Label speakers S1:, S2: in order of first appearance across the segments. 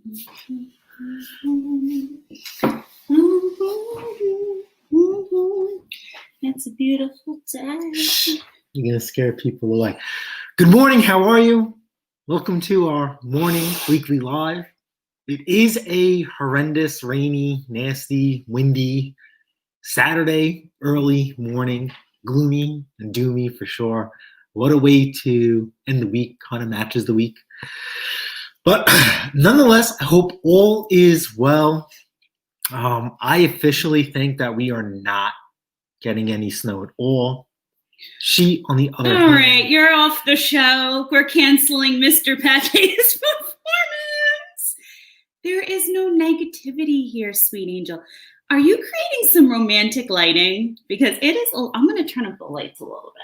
S1: It's a beautiful day.
S2: You're going to scare people away. Good morning. How are you? Welcome to our morning weekly live. It is a horrendous, rainy, nasty, windy Saturday early morning, gloomy and doomy for sure. What a way to end the week, kind of matches the week. But nonetheless, I hope all is well. I officially think that we are not getting any snow at all. She, on the other hand.
S1: All right, you're off the show. We're canceling Mr. Pate's performance. There is no negativity here, sweet angel. Are you creating some romantic lighting? Because it is, I'm going to turn up the lights a little bit.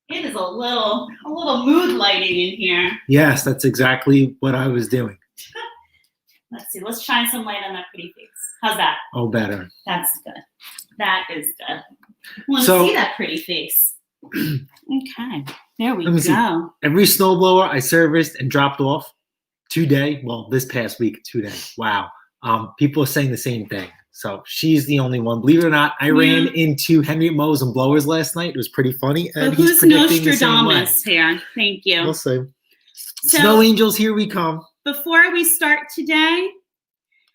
S1: It is a little mood lighting in here.
S2: Yes, that's exactly what I was doing.
S1: Let's see. Let's shine some light on that pretty face. How's that?
S2: Oh, better.
S1: That's good. That is good. I want to see that pretty face. Okay. There we go.
S2: See. Every snowblower I serviced and dropped off today, well, this past week, 2 days. Wow. People are saying the same thing. So she's the only one. Believe it or not, I ran into Henriette Mows and Blowers last night. It was pretty funny.
S1: And who's Nostradamus here? Thank you.
S2: We'll see. So, Snow Angels, here we come.
S1: Before we start today,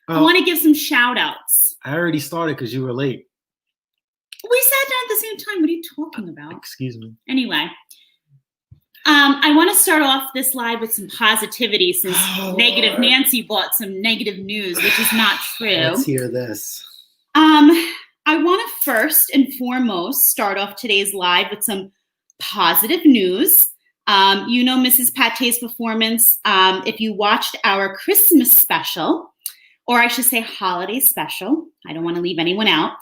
S1: I want to give some shout outs.
S2: I already started because you were late.
S1: We sat down at the same time. What are you talking about?
S2: Excuse me.
S1: Anyway, I want to start off this live with some positivity since Negative Nancy bought some negative news, which is not true.
S2: Let's hear this.
S1: I want to first and foremost start off today's live with some positive news. You know Mrs. Pate's performance. If you watched our Christmas special, or I should say holiday special, I don't want to leave anyone out.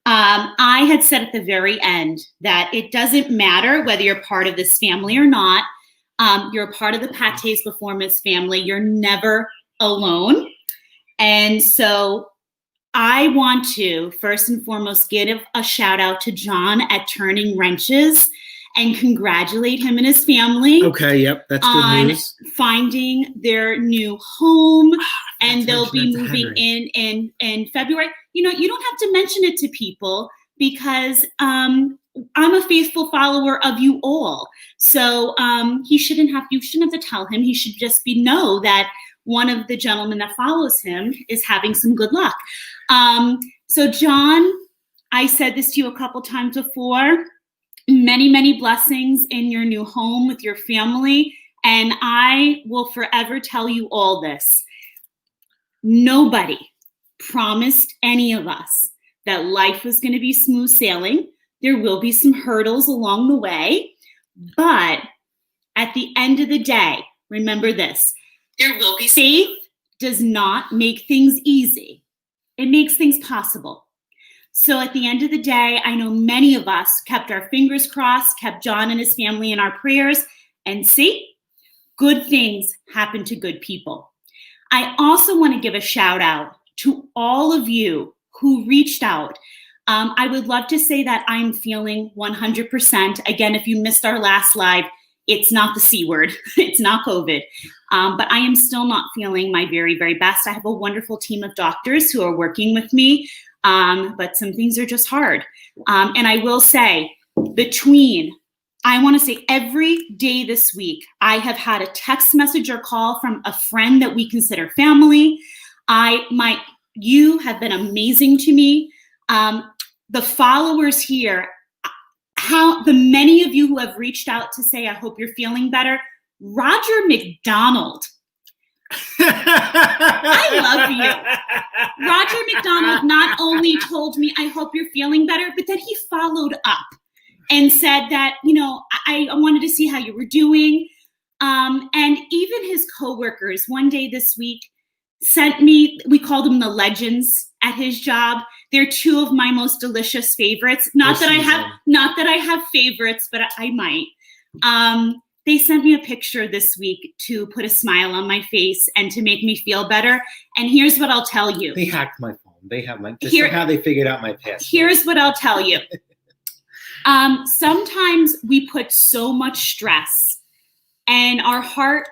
S1: I had said at the very end that it doesn't matter whether you're part of this family or not. You're a part of the Pate's Performance family. You're never alone. And so I want to first and foremost give a shout out to John at Turning Wrenches and congratulate him and his family.
S2: Okay, yep, that's good news.
S1: Finding their new home, and they'll be moving in February. You know, you don't have to mention it to people because I'm a faithful follower of you all. So you shouldn't have to tell him. He should just know that one of the gentlemen that follows him is having some good luck. So John, I said this to you a couple times before. Many, many blessings in your new home with your family. And I will forever tell you all this. Nobody promised any of us that life was going to be smooth sailing. There will be some hurdles along the way. But at the end of the day, remember this. There will be faith does not make things easy. It makes things possible. So at the end of the day, I know many of us kept our fingers crossed, kept John and his family in our prayers, and see, good things happen to good people. I also want to give a shout out to all of you who reached out. I would love to say that I'm feeling 100%. Again, if you missed our last live, it's not the C word. It's not COVID. But I am still not feeling my very, very best. I have a wonderful team of doctors who are working with me. But some things are just hard. And I will say, I want to say every day this week, I have had a text message or call from a friend that we consider family. You have been amazing to me. The followers here, the many of you who have reached out to say, I hope you're feeling better. Roger McDonald. I love you. Roger McDonald not only told me, I hope you're feeling better, but then he followed up and said that, you know, I wanted to see how you were doing. And even his coworkers one day this week sent me, we called them the legends at his job. They're two of my most delicious favorites. Not that I have favorites, but I might. They sent me a picture this week to put a smile on my face and to make me feel better. And here's what I'll tell you.
S2: They hacked my phone. They have my, just how they figured out my password.
S1: Here's what I'll tell you. Sometimes we put so much stress and our heart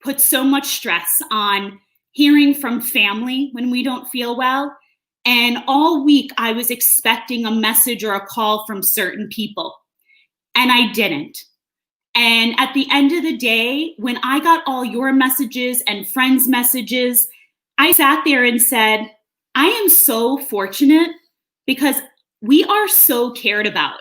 S1: puts so much stress on hearing from family when we don't feel well. And all week I was expecting a message or a call from certain people, and I didn't. And at the end of the day, when I got all your messages and friends' messages, I sat there and said, I am so fortunate because we are so cared about.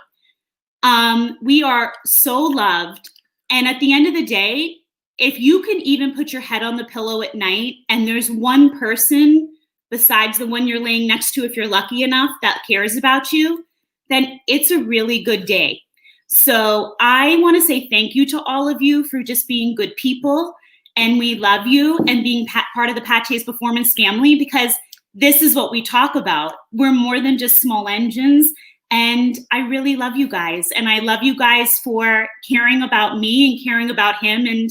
S1: We are so loved. And at the end of the day, if you can even put your head on the pillow at night and there's one person besides the one you're laying next to, if you're lucky enough, that cares about you, then it's a really good day. So I want to say thank you to all of you for just being good people. And we love you and being part of the Pat Chase Performance family, because this is what we talk about. We're more than just small engines. And I really love you guys. And I love you guys for caring about me and caring about him and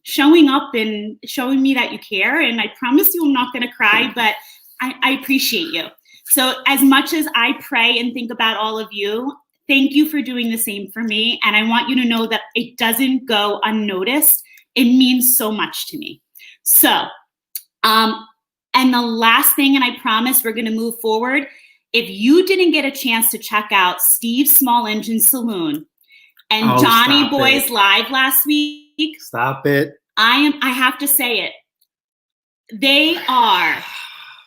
S1: showing up and showing me that you care. And I promise you I'm not going to cry, but I appreciate you. So as much as I pray and think about all of you, thank you for doing the same for me. And I want you to know that it doesn't go unnoticed. It means so much to me. So, and the last thing, and I promise we're going to move forward. If you didn't get a chance to check out Steve's Small Engine Saloon and Donnie Boy's live last week.
S2: Stop it.
S1: I have to say it. They are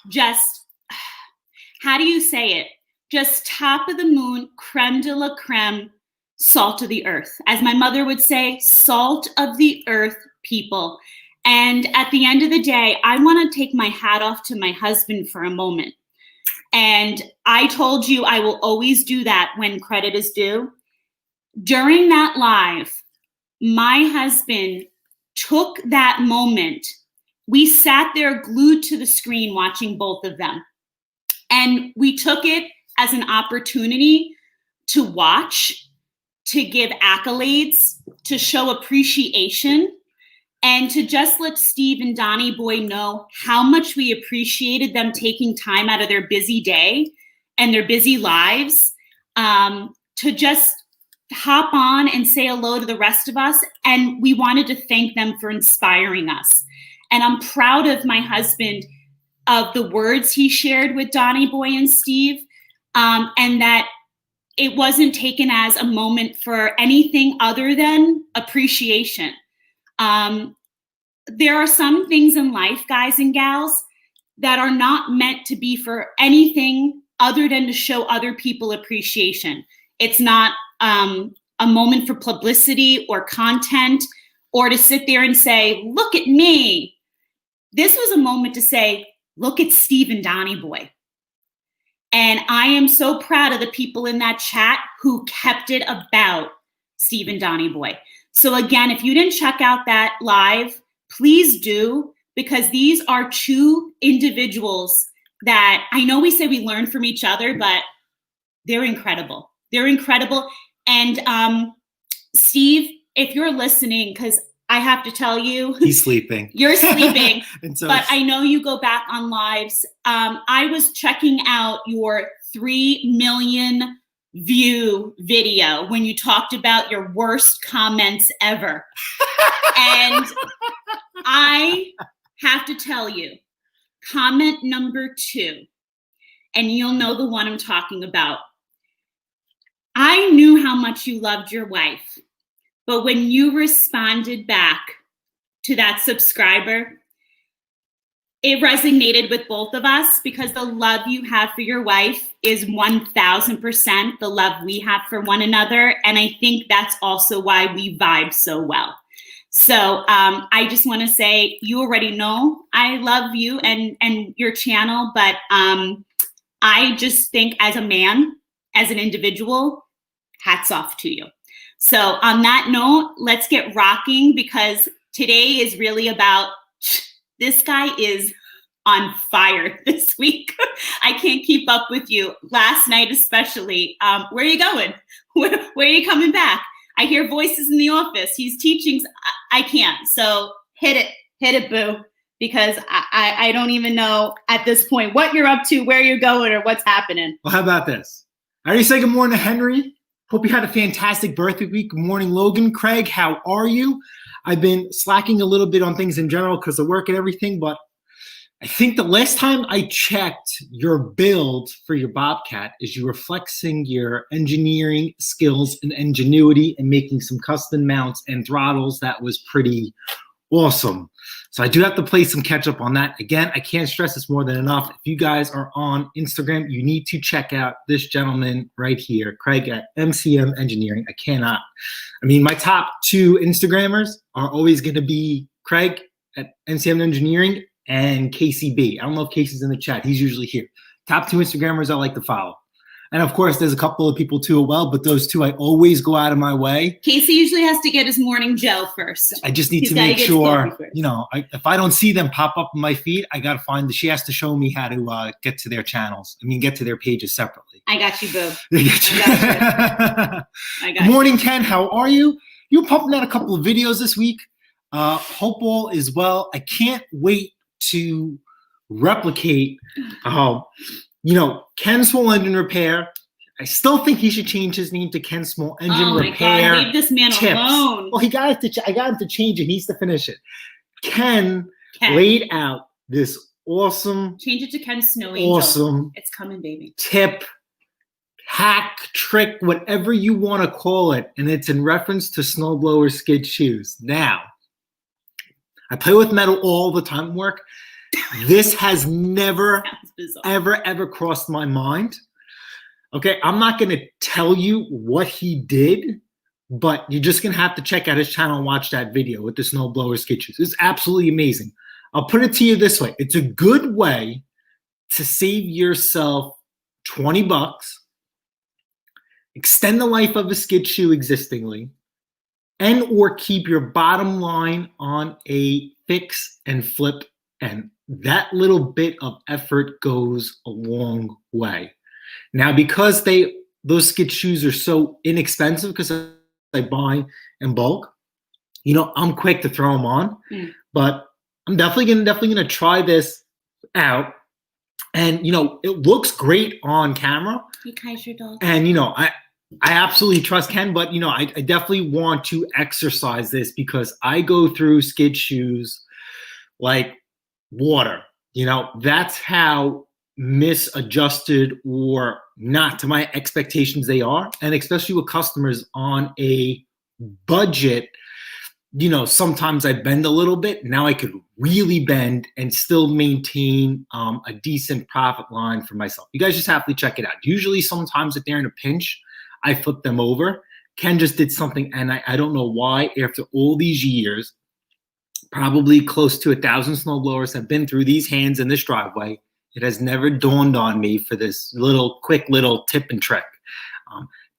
S1: just, how do you say it? Just top of the moon, creme de la creme, salt of the earth. As my mother would say, salt of the earth people. And at the end of the day, I want to take my hat off to my husband for a moment. And I told you I will always do that when credit is due. During that live, my husband took that moment. We sat there glued to the screen watching both of them. And we took it as an opportunity to watch, to give accolades, to show appreciation, and to just let Steve and Donnie Boy know how much we appreciated them taking time out of their busy day and their busy lives to just hop on and say hello to the rest of us. And we wanted to thank them for inspiring us. And I'm proud of my husband, of the words he shared with Donnie Boy and Steve, and that it wasn't taken as a moment for anything other than appreciation. There are some things in life, guys and gals, that are not meant to be for anything other than to show other people appreciation. It's not a moment for publicity or content or to sit there and say, look at me. This was a moment to say, look at Steve and Donnie Boy. And I am so proud of the people in that chat who kept it about Steve and Donnie Boy. So again, if you didn't check out that live, please do, because these are two individuals that I know we say we learn from each other, but they're incredible. They're incredible. And Steve, if you're listening, because I have to tell you,
S2: he's sleeping.
S1: You're sleeping,
S2: So
S1: but I know you go back on lives. I was checking out your 3 million view video when you talked about your worst comments ever. And I have to tell you, comment number 2, and you'll know the one I'm talking about. I knew how much you loved your wife, but when you responded back to that subscriber, it resonated with both of us, because the love you have for your wife is 1000% the love we have for one another. And I think that's also why we vibe so well. So I just want to say, you already know I love you and your channel, but I just think as a man, as an individual, hats off to you. So on that note, let's get rocking, because today is really about, this guy is on fire this week. I can't keep up with you. Last night especially. Where are you going? Where are you coming back? I hear voices in the office. He's teaching. I can't. So hit it, boo. Because I don't even know at this point what you're up to, where you're going, or what's happening.
S2: Well, how about this? I already say good morning to Henry. Hope you had a fantastic birthday week. Good morning, Logan Craig. How are you? I've been slacking a little bit on things in general because of work and everything, but I think the last time I checked your build for your Bobcat is you were flexing your engineering skills and ingenuity and making some custom mounts and throttles. That was pretty awesome. So I do have to play some catch up on that. Again, I can't stress this more than enough. If you guys are on Instagram, you need to check out this gentleman right here, Craig at MCM Engineering. I cannot. I mean, my top 2 Instagrammers are always going to be Craig at MCM Engineering and KCB. I don't know if Casey's in the chat. He's usually here. Top 2 Instagrammers I like to follow. And of course, there's a couple of people too as well, but those 2 I always go out of my way.
S1: Casey usually has to get his morning gel first.
S2: I just need to make sure, you know, if I don't see them pop up on my feed, I got to find she has to show me how to get to their channels. I mean, get to their pages separately.
S1: I got you, boo.
S2: I got you. Good morning, Ken. How are you? You're pumping out a couple of videos this week. Hope all is well. I can't wait to replicate, you know, Ken Small Engine Repair. I still think he should change his name to Ken Small Engine Repair.
S1: God, leave this man alone.
S2: Well, I got him to change it. He needs to finish it. Ken laid out this awesome.
S1: Change it to Ken Snow Angel.
S2: Awesome.
S1: It's coming, baby.
S2: Tip, hack, trick, whatever you want to call it, and it's in reference to Snowblower skid shoes. Now, I play with metal all the time at work. This has never, ever crossed my mind. Okay, I'm not going to tell you what he did, but you're just going to have to check out his channel and watch that video with the Snowblower skid shoes. It's absolutely amazing. I'll put it to you this way. It's a good way to save yourself $20, extend the life of a skid shoe existingly, and or keep your bottom line on a fix and flip, and that little bit of effort goes a long way. Now, because those skid shoes are so inexpensive, because I buy in bulk, you know, I'm quick to throw them on. But I'm definitely gonna try this out. And you know, it looks great on camera.
S1: Hey, Kaiser dog.
S2: And you know, I absolutely trust Ken, but you know, I definitely want to exercise this because I go through skid shoes like water. You know, that's how misadjusted or not to my expectations they are. And especially with customers on a budget, you know, sometimes I bend a little bit. Now I could really bend and still maintain a decent profit line for myself. You guys just have to check it out. Usually sometimes if they're in a pinch, I flip them over. Ken just did something, and I don't know why, after all these years, probably close to 1,000 snowblowers have been through these hands in this driveway. It has never dawned on me for this quick little tip and trick.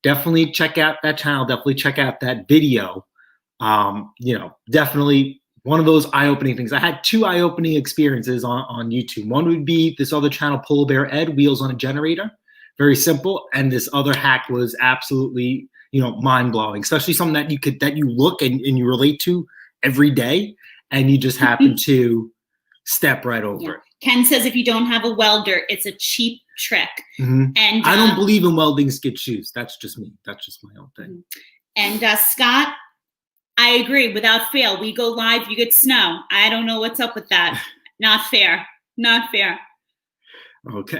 S2: Definitely check out that channel. Definitely check out that video. You know, definitely one of those eye-opening things. I had 2 eye-opening experiences on YouTube. One would be this other channel, Polar Bear Ed, Wheels on a Generator. Very simple. And this other hack was absolutely, you know, mind-blowing, especially something that you look and you relate to every day, and you just happen to step right over it.
S1: Ken says if you don't have a welder, it's a cheap trick. And
S2: I don't believe in welding skid shoes. That's just me. That's just my own thing.
S1: And Scott, I agree. Without fail, we go live, you get snow. I don't know what's up with that. Not fair. Not fair.
S2: Okay.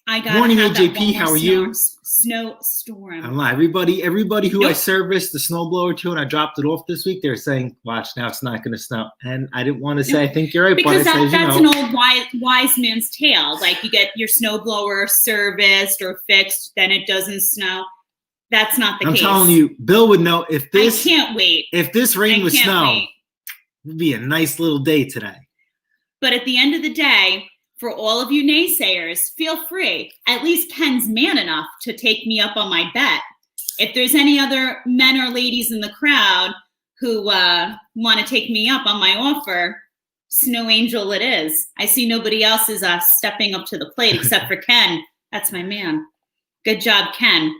S1: I got
S2: morning, AJP. How are you?
S1: Snowstorm.
S2: I'm like, everybody who I serviced the snowblower to and I dropped it off this week, they're saying, watch, now it's not going to snow. And I didn't want to say, I think you're right.
S1: Because
S2: but
S1: that's an old wise man's tale. Like you get your snowblower serviced or fixed, then it doesn't snow. That's not the case.
S2: I'm telling you, Bill would know if this.
S1: I can't wait.
S2: If this rain was snow, it would be a nice little day today.
S1: But at the end of the day, for all of you naysayers, feel free. At least Ken's man enough to take me up on my bet. If there's any other men or ladies in the crowd who want to take me up on my offer, Snow Angel it is. I see nobody else is stepping up to the plate except for Ken. That's my man. Good job, Ken.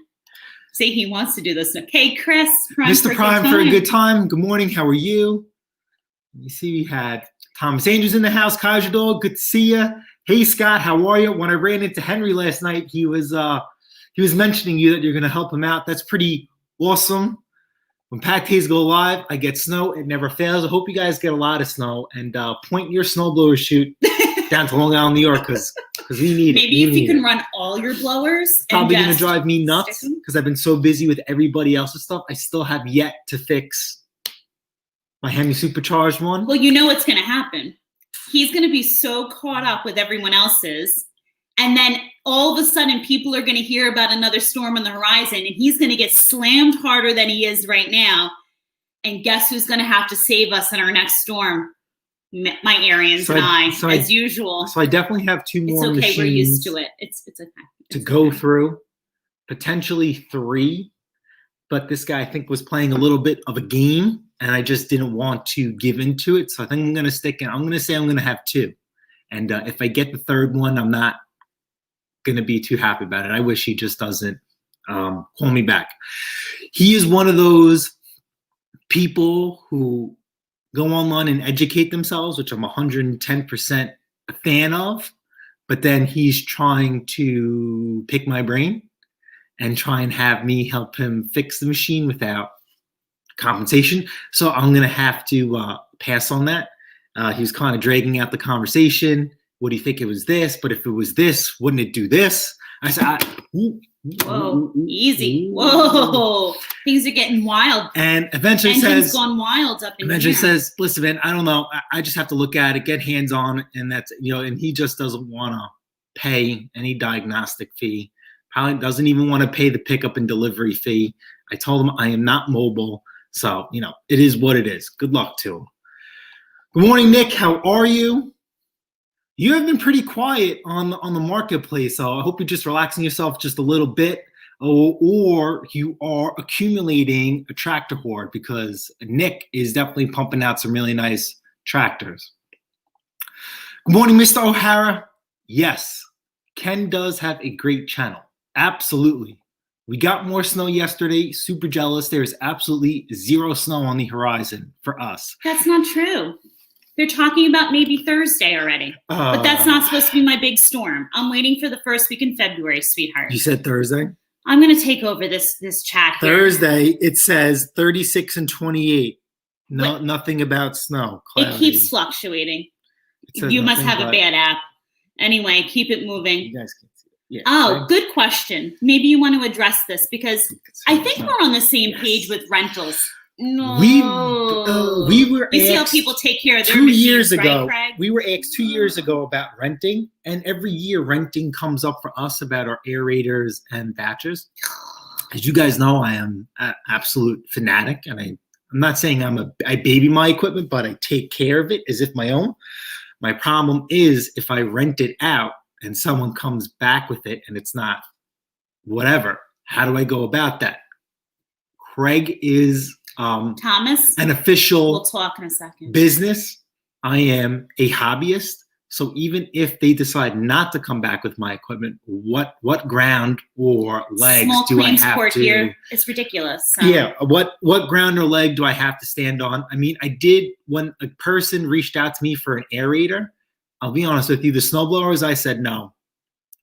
S1: Say he wants to do this. Okay, Chris.
S2: Mr. Prime for a good time. Good morning. How are you? Let me see. We had Thomas Andrews in the house. Kaiser Dog, good to see you. Hey, Scott, how are you? When I ran into Henry last night, he was mentioning you that you're going to help him out. That's pretty awesome. When pack days go live, I get snow. It never fails. I hope you guys get a lot of snow and point your snowblower chute down to Long Island, New York, because we need it.
S1: Maybe if you can run all your blowers.
S2: It's probably going to drive me nuts because I've been so busy with everybody else's stuff. I still have yet to fix my Hemi Supercharged one.
S1: Well, you know what's going to happen. He's going to be so caught up with everyone else's. And then all of a sudden, people are going to hear about another storm on the horizon, and he's going to get slammed harder than he is right now. And guess who's going to have to save us in our next storm? My Arians as usual.
S2: So I definitely have 2 more
S1: machines. It's okay. We're used to it. It's okay.
S2: To go through, potentially 3. But this guy, I think, was playing a little bit of a game, and I just didn't want to give into it. So I think I'm going to stick in. I'm going to say I'm going to have 2. And if I get the 3rd one, I'm not going to be too happy about it. I wish he just doesn't call me back. He is one of those people who go online and educate themselves, which I'm 110% a fan of, but then he's trying to pick my brain and try and have me help him fix the machine without compensation. So I'm going to have to pass on that. He was kind of dragging out the conversation. What do you think it was this? But if it was this, wouldn't it do this? I said,
S1: whoa, easy. Whoa, things are getting wild.
S2: And eventually says,
S1: gone wild up in
S2: eventually
S1: here.
S2: Says, listen, man, I don't know. I just have to look at it, get hands on, and that's, and he just doesn't want to pay any diagnostic fee. Probably doesn't even want to pay the pickup and delivery fee. I told him I am not mobile. So, it is what it is. Good luck to him. Good morning, Nick. How are you? You have been pretty quiet on the marketplace, so I hope you're just relaxing yourself just a little bit, or you are accumulating a tractor hoard, because Nick is definitely pumping out some really nice tractors. Good morning, Mr. O'Hara. Yes, Ken does have a great channel. Absolutely. We got more snow yesterday. Super jealous. There is absolutely 0 snow on the horizon for us.
S1: That's not true. They're talking about maybe Thursday already. But that's not supposed to be my big storm. I'm waiting for the first week in February, sweetheart.
S2: You said Thursday?
S1: I'm going to take over this chat here.
S2: Thursday, it says 36 and 28. No, nothing about snow. Cloudy.
S1: It keeps fluctuating. You must have a bad app. Anyway, keep it moving.
S2: You guys can see it. Yeah,
S1: oh, right? Good question. Maybe you want to address this, because I think we're on the same page with rentals. No.
S2: We were
S1: you see how people take care of their
S2: 2
S1: machines,
S2: years ago.
S1: Right, Craig?
S2: We were asked 2 years ago about renting, and every year renting comes up for us about our aerators and batchers. As you guys know, I am an absolute fanatic, and I'm not saying I baby my equipment, but I take care of it as if my own. My problem is if I rent it out and someone comes back with it and it's not whatever, how do I go about that? Craig is
S1: Thomas,
S2: an official
S1: we'll talk in a second.
S2: Business. I am a hobbyist. So even if they decide not to come back with my equipment, what ground or legs do I have to?
S1: Here, it's ridiculous. So.
S2: Yeah, what ground or leg do I have to stand on? I mean, I did when a person reached out to me for an aerator. I'll be honest with you, the snowblowers, I said no.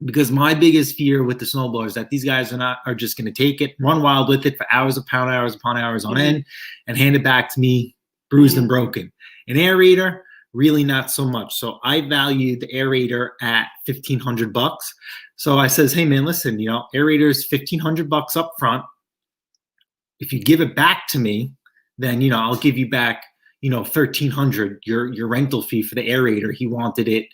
S2: Because my biggest fear with the snowblowers is that these guys are just going to take it, run wild with it for hours upon hours upon hours on end, and hand it back to me bruised and broken. An aerator, really not so much. So I valued the aerator at $1,500. So I says, hey man, listen, aerator's $1,500 up front. If you give it back to me, then I'll give you back $1,300, your rental fee for the aerator. He wanted it,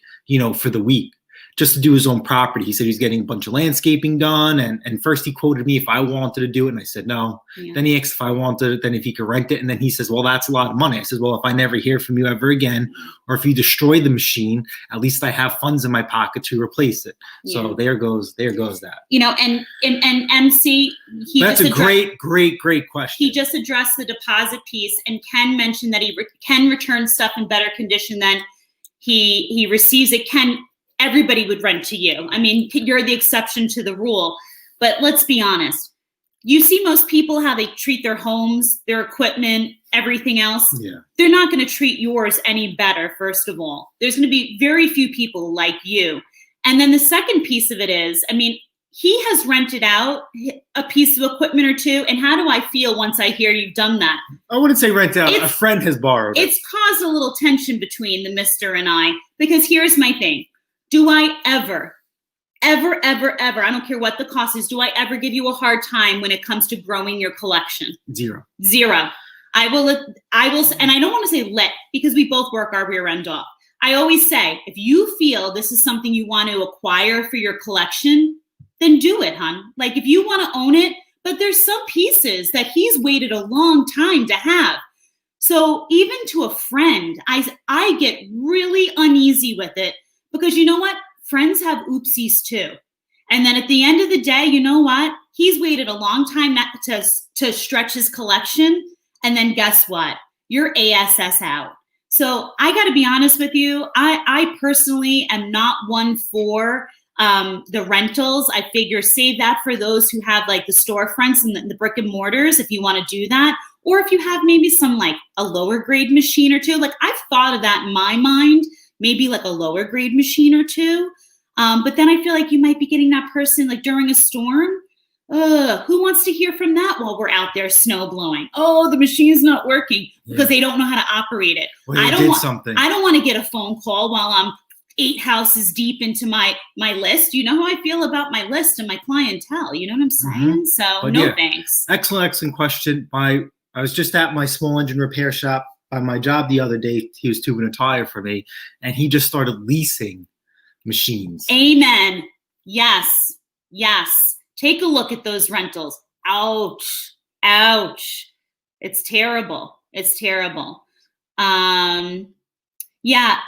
S2: for the week, just to do his own property. He said he's getting a bunch of landscaping done. And first he quoted me if I wanted to do it. And I said, no. Yeah. Then he asked if I wanted it, then if he could rent it. And then he says, well, that's a lot of money. I said, well, if I never hear from you ever again, or if you destroy the machine, at least I have funds in my pocket to replace it. Yeah. So there goes that.
S1: And MC,
S2: that's a great question.
S1: He just addressed the deposit piece, and Ken mentioned that he can return stuff in better condition than he receives it. Everybody would rent to you. I mean, you're the exception to the rule. But let's be honest. You see most people, how they treat their homes, their equipment, everything else. Yeah. They're not going to treat yours any better, first of all. There's going to be very few people like you. And then the second piece of it is, I mean, he has rented out a piece of equipment or two. And how do I feel once I hear you've done that?
S2: I wouldn't say rent out. A friend has borrowed it.
S1: It's caused a little tension between the mister and I, because here's my thing. Do I ever, I don't care what the cost is, do I ever give you a hard time when it comes to growing your collection?
S2: Zero.
S1: I will, and I don't want to say let, because we both work our rear end off. I always say, if you feel this is something you want to acquire for your collection, then do it, hon. Like, if you want to own it, but there's some pieces that he's waited a long time to have. So even to a friend, I get really uneasy with it, because you know what? Friends have oopsies too. And then at the end of the day, you know what? He's waited a long time to stretch his collection. And then guess what? You're ASS out. So I got to be honest with you. I personally am not one for the rentals. I figure save that for those who have like the storefronts and the brick and mortars, if you want to do that. Or if you have maybe some like a lower grade machine or two. Like, I've thought of that in my mind, maybe like a lower grade machine or two. But then I feel like you might be getting that person like during a storm. Who wants to hear from that while we're out there snow blowing? Oh, the machine's not working, because they don't know how to operate it. I don't want to get a phone call while I'm 8 houses deep into my list. You know how I feel about my list and my clientele. You know what I'm saying? So thanks.
S2: Excellent question. I was just at my small engine repair shop by my job the other day. He was tubing a tire for me, and he just started leasing machines.
S1: Amen. Yes. Take a look at those rentals. Ouch. It's terrible. Yeah.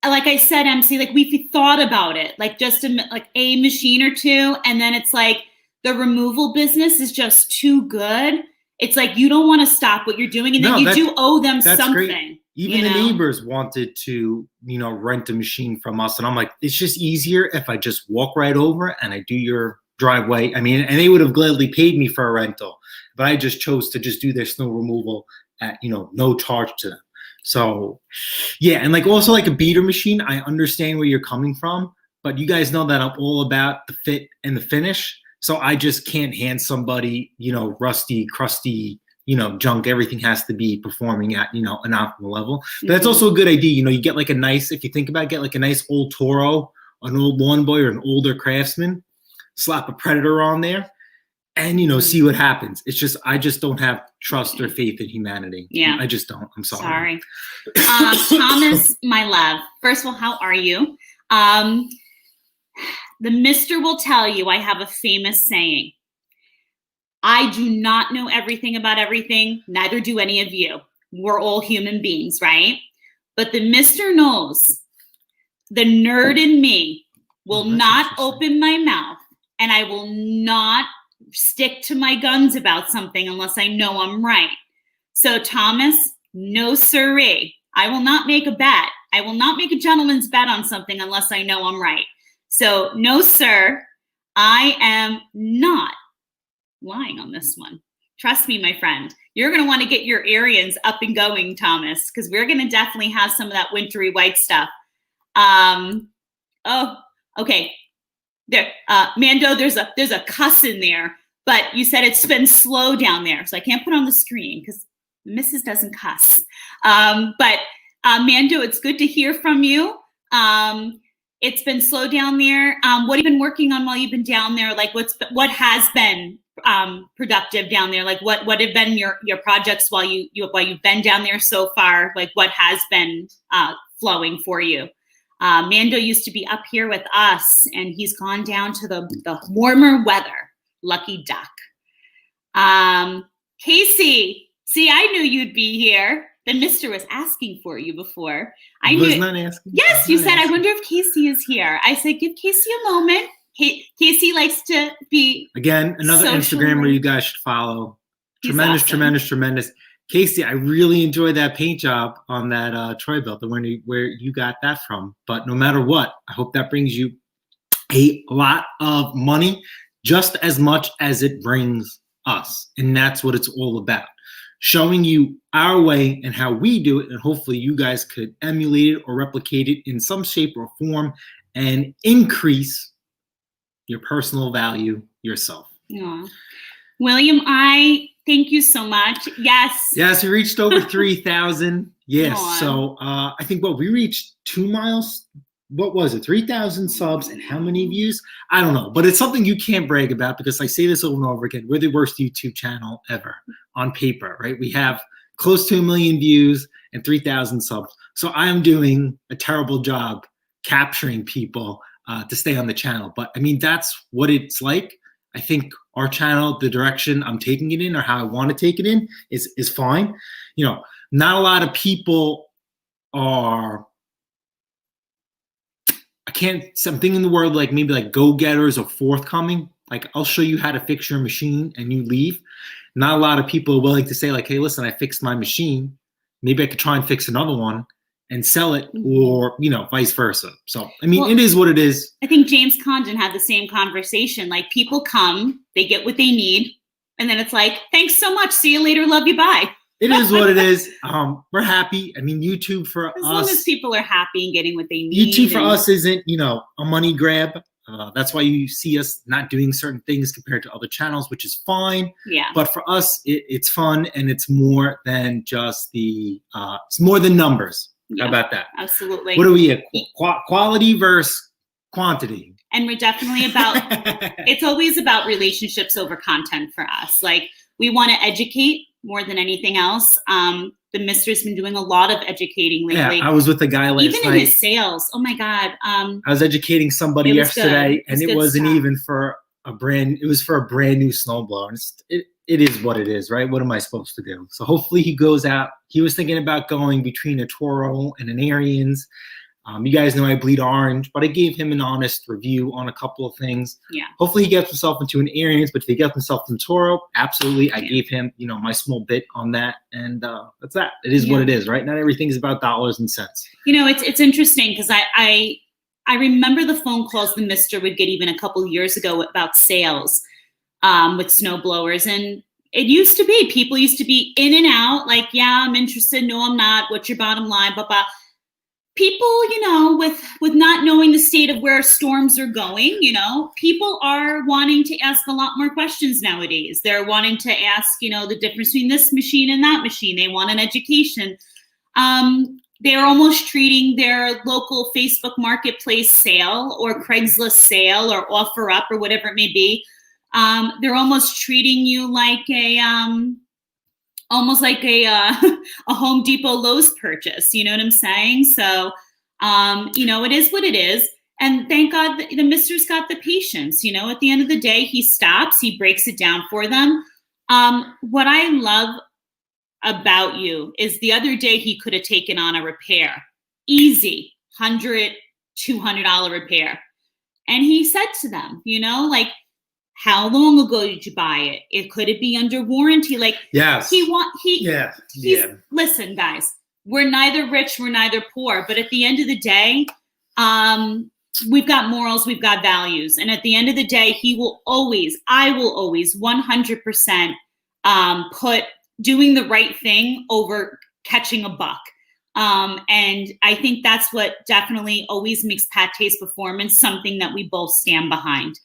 S1: Like I said, MC, like we've thought about it, like just like a machine or two. And then it's like the removal business is just too good. It's like, you don't want to stop what you're doing. And then you do owe them something.
S2: Great. Even the neighbors wanted to, rent a machine from us. And I'm like, it's just easier if I just walk right over and I do your driveway. I mean, and they would have gladly paid me for a rental, but I just chose to just do their snow removal at, no charge to them. So yeah. And like also like a beater machine, I understand where you're coming from, but you guys know that I'm all about the fit and the finish. So I just can't hand somebody, rusty, crusty, junk. Everything has to be performing at, an optimal level. But that's also a good idea. You get like a nice, if you think about it, get like a nice old Toro, an old Lawn Boy, or an older Craftsman, slap a Predator on there, and, see what happens. It's just, I just don't have trust or faith in humanity.
S1: Yeah.
S2: I just don't. I'm sorry.
S1: Thomas, my love. First of all, how are you? The mister will tell you I have a famous saying. I do not know everything about everything. Neither do any of you. We're all human beings, right? But the mister knows the nerd in me will not open my mouth, and I will not stick to my guns about something unless I know I'm right. So Thomas, no siree. I will not make a bet. I will not make a gentleman's bet on something unless I know I'm right. So no, sir, I am not lying on this one. Trust me, my friend. You're going to want to get your Arians up and going, Thomas, because we're going to definitely have some of that wintry white stuff. Okay. There, Mando, there's a cuss in there, but you said it's been slow down there, so I can't put on the screen because Mrs. doesn't cuss. But Mando, it's good to hear from you. It's been slow down there. What have you been working on while you've been down there? Like what has been productive down there? Like what have been your projects while you've been down there so far? Like what has been flowing for you? Mando used to be up here with us, and he's gone down to the warmer weather. Lucky duck. Casey, see, I knew you'd be here. The mister was asking for you before. I
S2: was not asking.
S1: Yes, you said, I wonder if Casey is here. I said, give Casey a moment. Casey likes to be
S2: again, another Instagram where you guys should follow. Tremendous, awesome. Tremendous. Casey, I really enjoyed that paint job on that Troy belt, where you got that from. But no matter what, I hope that brings you a lot of money, just as much as it brings us. And that's what it's all about. Showing you our way and how we do it, and hopefully you guys could emulate it or replicate it in some shape or form and increase your personal value yourself.
S1: Aw. William, I thank you so much.
S2: Yes, we reached over 3,000. Yes.
S1: Aw.
S2: So I think we reached 2 miles. What was it? 3,000 subs and how many views? I don't know, but it's something you can't brag about because I say this over and over again. We're the worst YouTube channel ever on paper, right? We have close to 1 million views and 3,000 subs. So I am doing a terrible job capturing people to stay on the channel. But I mean, that's what it's like. I think our channel, the direction I'm taking it in or how I want to take it in is fine. You know, not a lot of people are, something in the world like maybe like go-getters or forthcoming. Like I'll show you how to fix your machine and you leave. Not a lot of people are willing to say like, hey, listen, I fixed my machine. Maybe I could try and fix another one and sell it, or, you know, vice versa. So, I mean, it is what it is.
S1: I think James Condon had the same conversation. Like people come, they get what they need. And then it's like, thanks so much. See you later. Love you. Bye.
S2: It is what it is. We're happy. I mean, YouTube for us.
S1: As long as people are happy and getting what they need.
S2: YouTube for us isn't, you know, a money grab. That's why you see us not doing certain things compared to other channels, which is fine.
S1: Yeah.
S2: But for us, it's fun and it's more than just it's more than numbers.
S1: Yeah,
S2: how about that?
S1: Absolutely.
S2: What are we at? Quality versus quantity.
S1: And we're definitely about, it's always about relationships over content for us. Like we want to educate more than anything else. The Mister's been doing a lot of educating lately.
S2: Yeah, I was with a guy last night.
S1: Even in his sales. Oh my God.
S2: I was educating somebody yesterday, and it wasn't even for it was for a brand new snowblower. It is what it is, right? What am I supposed to do? So hopefully he goes out. He was thinking about going between a Toro and an Ariens. You guys know I bleed orange, but I gave him an honest review on a couple of things.
S1: Yeah.
S2: Hopefully he gets himself into an Ariens, but if he gets himself in Toro, absolutely. I gave him, you know, my small bit on that, and that's that. It is what it is, right? Not everything is about dollars and cents.
S1: You know, it's interesting because I remember the phone calls the Mister would get even a couple years ago about sales with snowblowers, and it used to be people used to be in and out, like, yeah, I'm interested, no, I'm not. What's your bottom line? Blah blah. People, you know, with not knowing the state of where storms are going, you know, people are wanting to ask a lot more questions nowadays. They're wanting to ask, you know, the difference between this machine and that machine. They want an education. They're almost treating their local Facebook Marketplace sale or Craigslist sale or OfferUp or whatever it may be. They're almost treating you like a Home Depot Lowe's purchase. You know what I'm saying? So, you know, it is what it is. And thank God the Mister's got the patience. You know, at the end of the day, he stops, he breaks it down for them. What I love about you is the other day he could have taken on a repair. Easy, $100, $200 repair. And he said to them, you know, like, how long ago did you buy it? Could it be under warranty? Like,
S2: yes.
S1: Listen, guys, we're neither rich, we're neither poor, but at the end of the day, we've got morals, we've got values. And at the end of the day, I will always 100% put doing the right thing over catching a buck. And I think that's what definitely always makes Pate's performance something that we both stand behind.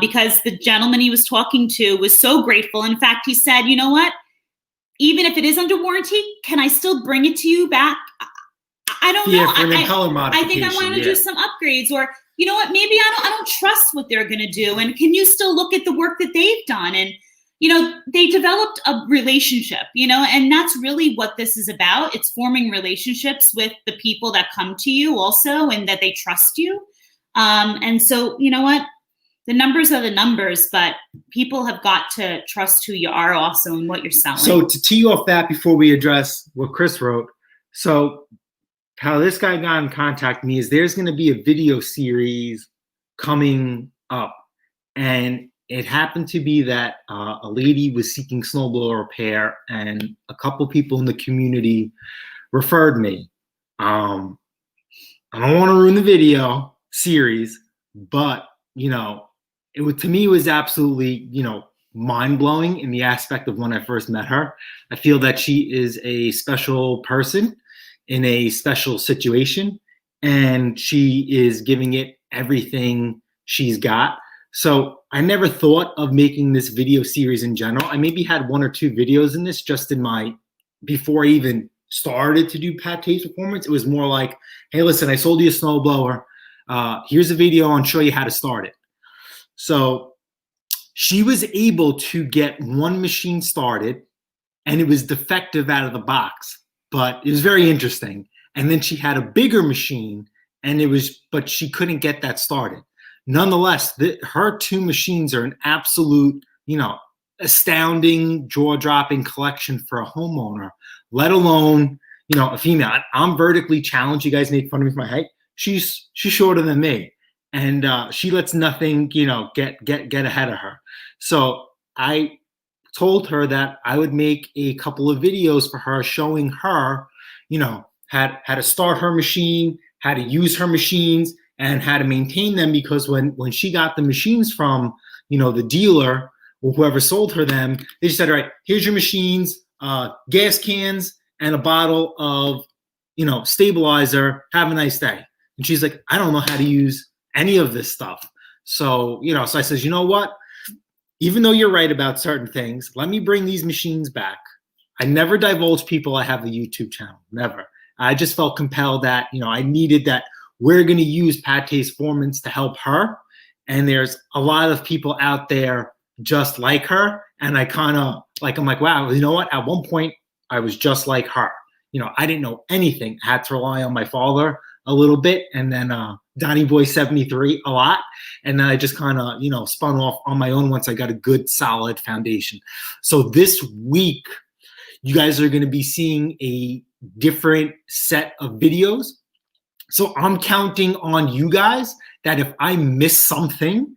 S1: Because the gentleman he was talking to was so grateful. In fact, he said, you know what? Even if it is under warranty, can I still bring it to you back? I don't know.
S2: For an color modification.
S1: I think I want to do some upgrades, or you know what? Maybe I don't trust what they're going to do. And can you still look at the work that they've done? And you know, they developed a relationship. You know, and that's really what this is about. It's forming relationships with the people that come to you, also, and that they trust you. And so, you know what? The numbers are the numbers, but people have got to trust who you are also and what you're selling.
S2: So to tee off that before we address what Chris wrote, so how this guy got in contact with me is there's going to be a video series coming up. And it happened to be that a lady was seeking snowblower repair, and a couple people in the community referred me. I don't want to ruin the video series, but, you know, to me, it was absolutely, you know, mind-blowing in the aspect of when I first met her. I feel that she is a special person in a special situation, and she is giving it everything she's got. So I never thought of making this video series in general. I maybe had 1 or 2 videos in this just in my, before I even started to do Pate's performance. It was more like, hey, listen, I sold you a snowblower. Here's a video on show you how to start it. So she was able to get one machine started and it was defective out of the box, but it was very interesting. And then she had a bigger machine and but she couldn't get that started. Nonetheless, her 2 machines are an absolute, astounding, jaw-dropping collection for a homeowner, let alone, a female. I'm vertically challenged. You guys make fun of me for my height. She's shorter than me, and she lets nothing, get ahead of her. So I told her that I would make a couple of videos for her showing her, how to start her machine, how to use her machines, and how to maintain them, because when she got the machines from, the dealer or whoever sold her them, they just said, all right, here's your machines, gas cans, and a bottle of, stabilizer. Have a nice day. And she's like, I don't know how to use any of this stuff. So, so I says, you know what? Even though you're right about certain things, let me bring these machines back. I never divulge people I have a YouTube channel, never. I just felt compelled that, I needed that. We're going to use Pate's performance to help her. And there's a lot of people out there just like her. And I kind of I'm like, wow, you know what? At one point, I was just like her. I didn't know anything. I had to rely on my father a little bit. And then Donnie Boy 73 a lot. And then I just kind of, spun off on my own once I got a good, solid foundation. So this week, you guys are going to be seeing a different set of videos. So I'm counting on you guys that if I miss something,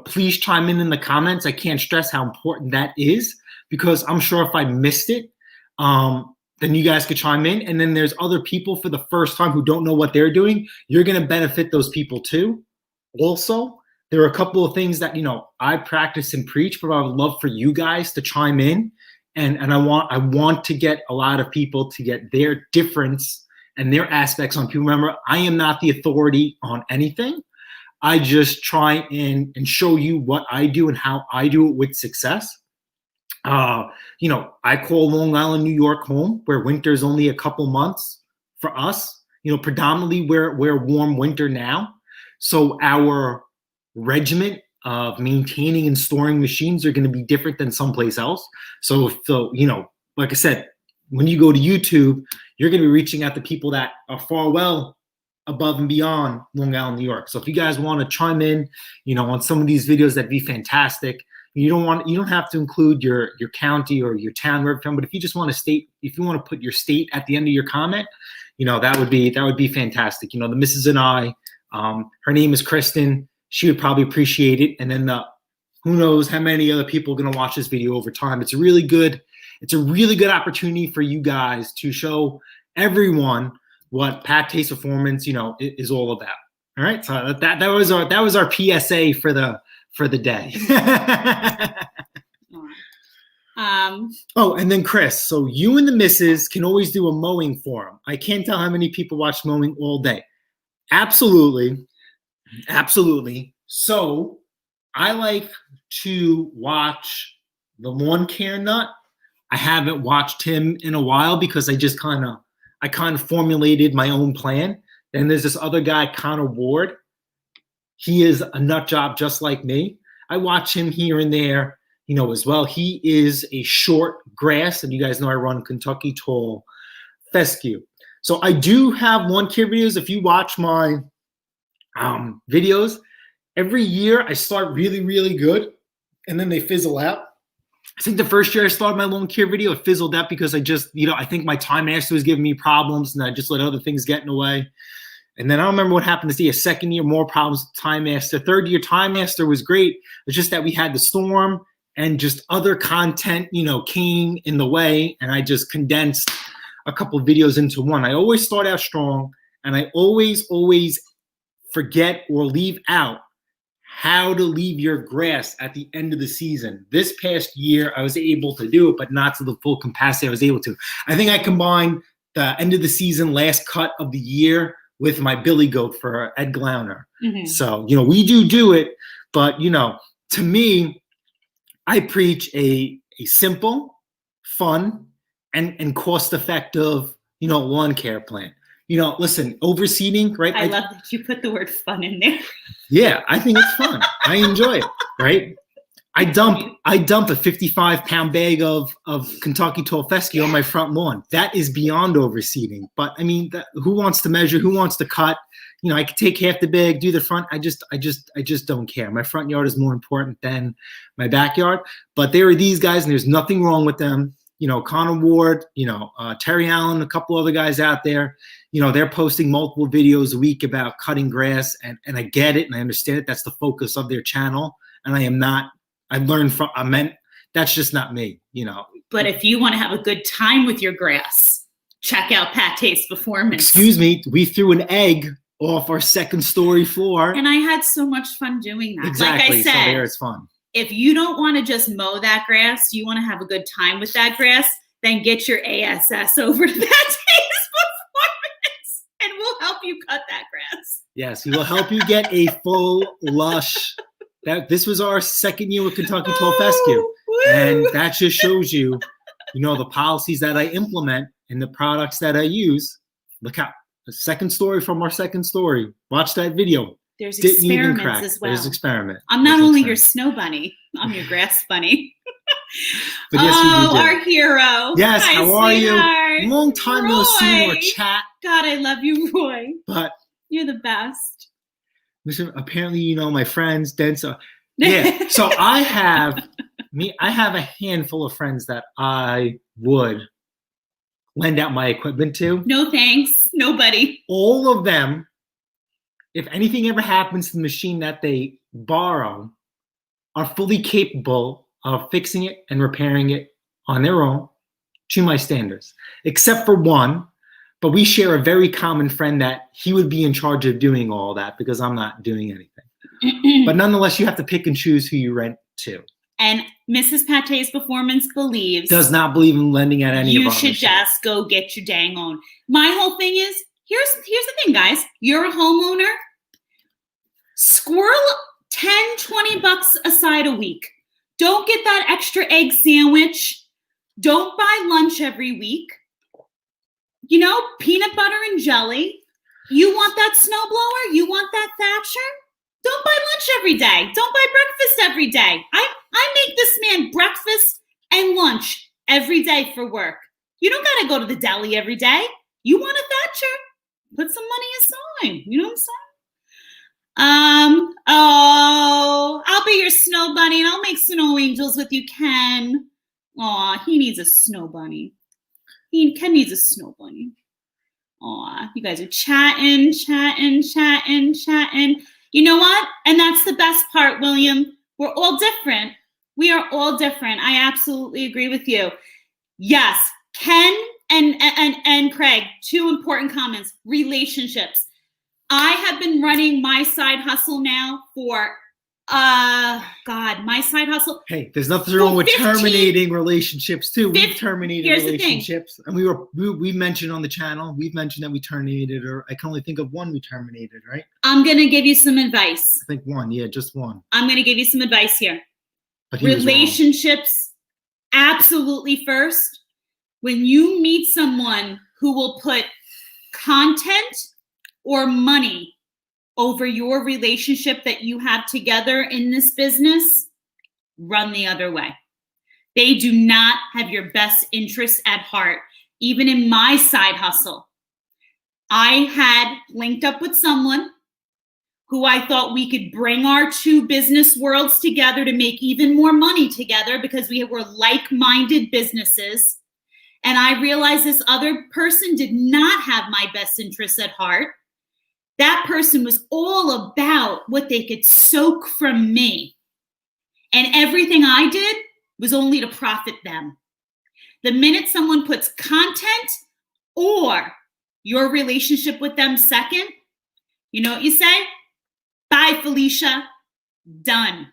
S2: please chime in the comments. I can't stress how important that is, because I'm sure if I missed it, then you guys could chime in. And then there's other people for the first time who don't know what they're doing. You're going to benefit those people too. Also, there are a couple of things that, I practice and preach, but I would love for you guys to chime in. And I want to get a lot of people to get their difference and their aspects on people. Remember, I am not the authority on anything. I just try and show you what I do and how I do it with success. I call Long Island, New York home, where winter is only a couple months for us. Predominantly we're warm winter now. So our regiment of maintaining and storing machines are going to be different than someplace else. So, like I said, when you go to YouTube, you're going to be reaching out to people that are far well above and beyond Long Island, New York. So if you guys want to chime in, on some of these videos, that'd be fantastic. You don't have to include your county or your town where you're from, but if you just want to state, if you want to put your state at the end of your comment, that would be fantastic. The missus and I, her name is Kristen. She would probably appreciate it. And then who knows how many other people are going to watch this video over time. It's a really good opportunity for you guys to show everyone what Pate's performance, is all about. All right. So that was our PSA for the day. And then Chris, so you and the missus can always do a mowing forum. I can't tell how many people watch mowing all day. Absolutely. So I like to watch the lawn care nut. I haven't watched him in a while because I kind of formulated my own plan. Then there's this other guy, Connor Ward. He is a nut job just like me. I watch him here and there, as well. He is a short grass, and you guys know I run Kentucky Tall Fescue. So I do have lawn care videos. If you watch my videos, every year I start really, really good, and then they fizzle out. I think the first year I started my lawn care video, it fizzled out because I think my time master was giving me problems, and I just let other things get in the way. And then I don't remember what happened to see a second year, more problems with Time Master. Third year, Time Master was great. It's just that we had the storm and just other content, came in the way, and I just condensed a couple of videos into one. I always start out strong, and I always forget or leave out how to leave your grass at the end of the season. This past year, I was able to do it, but not to the full capacity I was able to. I think I combined the end of the season, last cut of the year with my Billy Goat for Ed Glauner. Mm-hmm. So, we do it, But, to me, I preach a simple, fun, and cost-effective, lawn care plan. Listen, overseeding, right?
S1: I love that you put the word fun in there.
S2: Yeah, I think it's fun. I enjoy it, right? I dump a 55-pound bag of Kentucky tall fescue on my front lawn. That is beyond overseeding. But I mean, who wants to measure? Who wants to cut? I could take half the bag, do the front. I just don't care. My front yard is more important than my backyard. But there are these guys, and there's nothing wrong with them. Connor Ward, Terry Allen, a couple other guys out there. They're posting multiple videos a week about cutting grass, and I get it and I understand it. That's the focus of their channel, and that's just not me,
S1: But if you want to have a good time with your grass, check out Pate's Performance.
S2: Excuse me, we threw an egg off our second story floor.
S1: And I had so much fun doing that.
S2: Exactly,
S1: like I said,
S2: so there it's fun.
S1: If you don't want to just mow that grass, you want to have a good time with that grass, then get your ASS over to Pate's Performance and we'll help you cut that grass.
S2: Yes, we will help you get a full, lush. This was our second year with Kentucky Tall Fescue. And that just shows you, the policies that I implement and the products that I use. Look out. The second story from our second story. Watch that video.
S1: There's
S2: Didn't even
S1: experiments
S2: crack.
S1: as well.
S2: There's experiment.
S1: I'm not only your snow bunny, I'm your grass bunny.
S2: But yes, we do.
S1: Our hero.
S2: Yes,
S1: Hi,
S2: how are
S1: sweetheart.
S2: you? Long time no see or
S1: Roy.
S2: chat.
S1: God, I love you, Roy.
S2: But
S1: You're the best.
S2: listen, apparently, my friends, Denso. Yeah. So I have a handful of friends that I would lend out my equipment to.
S1: No thanks. Nobody.
S2: All of them, if anything ever happens to the machine that they borrow, are fully capable of fixing it and repairing it on their own to my standards, except for one. But we share a very common friend that he would be in charge of doing all that because I'm not doing anything. But nonetheless, you have to pick and choose who you rent to.
S1: And Mrs. Pate's Performance
S2: does not believe in lending out any of our
S1: you should
S2: machines.
S1: just go get your dang own. My whole thing is, here's the thing, guys. You're a homeowner. Squirrel 10, 20 bucks aside a week. Don't get that extra egg sandwich. Don't buy lunch every week. Peanut butter and jelly. You want that snowblower? You want that Thatcher? Don't buy lunch every day. Don't buy breakfast every day. I make this man breakfast and lunch every day for work. You don't got to go to the deli every day. You want a Thatcher? Put some money aside. You know what I'm saying? I'll be your snow bunny and I'll make snow angels with you, Ken. Aw, he needs a snow bunny. Ken needs a snow bunny. Aw, you guys are chatting. You know what? And that's the best part, William. We're all different. We are all different. I absolutely agree with you. Yes, Ken and Craig, two important comments. Relationships. I have been running my side hustle now for my side hustle.
S2: Hey, there's nothing wrong with terminating relationships too. We've terminated relationships, and we mentioned on the channel. We've mentioned that we terminated, or I can only think of one we terminated. Right?
S1: I'm gonna give you some advice.
S2: I think one, yeah, just one.
S1: I'm gonna give you some advice here. But relationships, absolutely first. When you meet someone who will put content or money over your relationship that you have together in this business, run the other way. They do not have your best interests at heart. Even in my side hustle, I had linked up with someone who I thought we could bring our two business worlds together to make even more money together because we were like-minded businesses. And I realized this other person did not have my best interests at heart. That person was all about what they could soak from me. And everything I did was only to profit them. The minute someone puts content or your relationship with them second, you know what you say? Bye, Felicia. Done.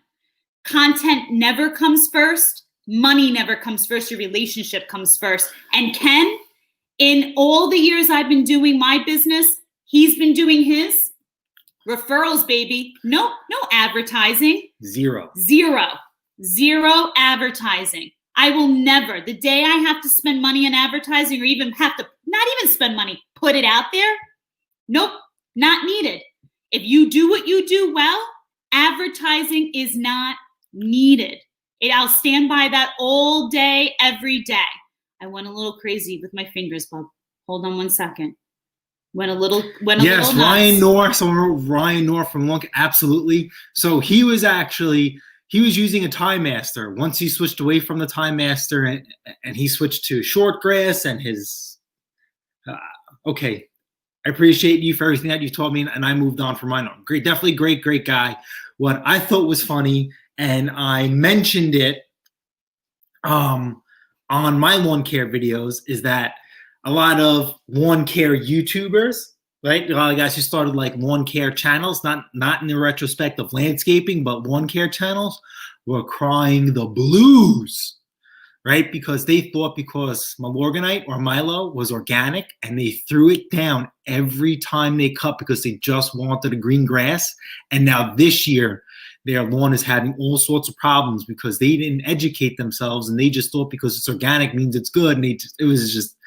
S1: Content never comes first. Money never comes first. Your relationship comes first. And Ken, in all the years I've been doing my business, he's been doing his. Referrals, baby. No advertising.
S2: Zero.
S1: Zero advertising. I will never, the day I have to spend money on advertising or even have to, not even spend money, put it out there. Nope, not needed. If you do what you do well, advertising is not needed. I'll stand by that all day, every day. I went a little crazy with my fingers, Bob. Hold on one second. Went a little
S2: Yes,
S1: nuts.
S2: Ryan North. So Ryan North from Long, absolutely. So he was using a Time Master. Once he switched away from the Time Master and he switched to short grass and his. Okay, I appreciate you for everything that you told me, and I moved on from mine. Great, definitely great guy. What I thought was funny, and I mentioned it on my lawn care videos, is that a lot of lawn care YouTubers, right? A lot of guys who started like lawn care channels, not in the retrospect of landscaping, but lawn care channels, were crying the blues, right? Because they thought because Milorganite or Milo was organic and they threw it down every time they cut because they just wanted a green grass. And now this year, their lawn is having all sorts of problems because they didn't educate themselves and they just thought because it's organic means it's good. And it was just,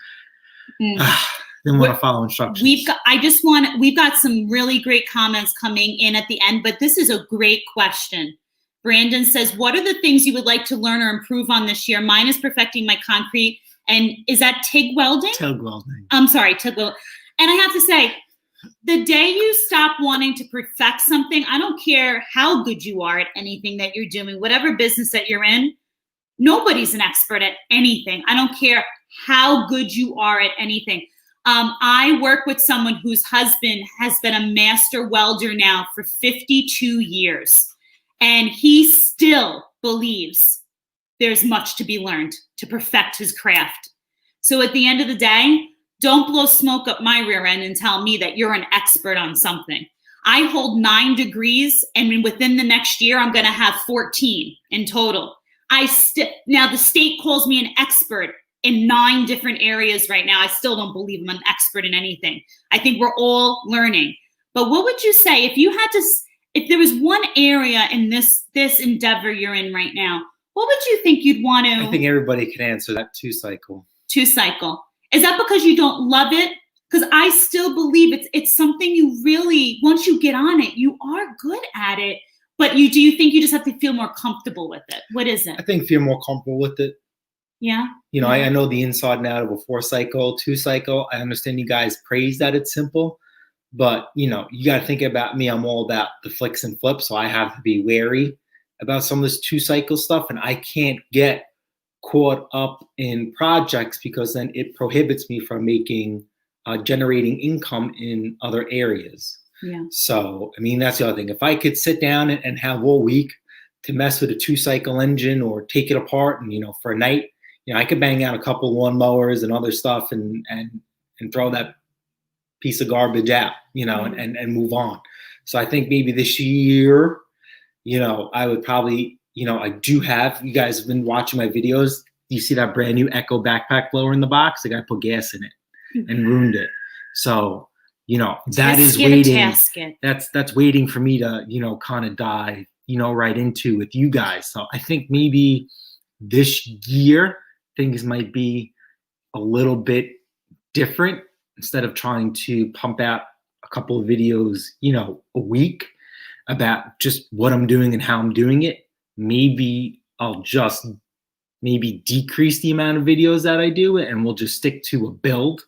S2: didn't want to follow instructions.
S1: We've got some really great comments coming in at the end, but this is a great question. Brandon says, what are the things you would like to learn or improve on this year? Mine is perfecting my concrete. And is that TIG welding?
S2: TIG welding.
S1: I'm sorry, TIG welding. And I have to say, the day you stop wanting to perfect something, I don't care how good you are at anything that you're doing, whatever business that you're in, nobody's an expert at anything. I don't care how good you are at anything. I work with someone whose husband has been a master welder now for 52 years. And he still believes there's much to be learned to perfect his craft. So at the end of the day, don't blow smoke up my rear end and tell me that you're an expert on something. I hold 9 degrees, and within the next year, I'm going to have 14 in total. Now the state calls me an expert in 9 different areas right now. I still don't believe I'm an expert in anything. I think we're all learning. But what would you say if there was one area in this endeavor you're in right now, what would you think you'd want to?
S2: I think everybody can answer that 2-cycle.
S1: 2-cycle. Is that because you don't love it? Because I still believe it's something you really, once you get on it, you are good at it. But do you think you just have to feel more comfortable with it? What is it?
S2: I think feel more comfortable with it.
S1: Yeah.
S2: You know, I know the inside and out of a 4-cycle, 2-cycle. I understand you guys praise that it's simple. But, you know, you got to think about me. I'm all about the flicks and flips. So I have to be wary about some of this 2-cycle stuff. And I can't get caught up in projects because then it prohibits me from generating income in other areas.
S1: Yeah.
S2: So, I mean, that's the other thing. If I could sit down and have all week to mess with a 2-cycle engine or take it apart and, you know, for a night, you know, I could bang out a couple lawnmowers and other stuff and throw that piece of garbage out, you know, and move on. So I think maybe this year, you know, I would probably, you know, I do have, you guys have been watching my videos. You see that brand new Echo backpack blower in the box? The guy put gas in it and ruined it. So, you know, that is waiting. That's waiting for me to, you know, kind of dive, you know, right into with you guys. So I think maybe this year things might be a little bit different. Instead of trying to pump out a couple of videos, you know, a week about just what I'm doing and how I'm doing it, maybe I'll just decrease the amount of videos that I do and we'll just stick to a build.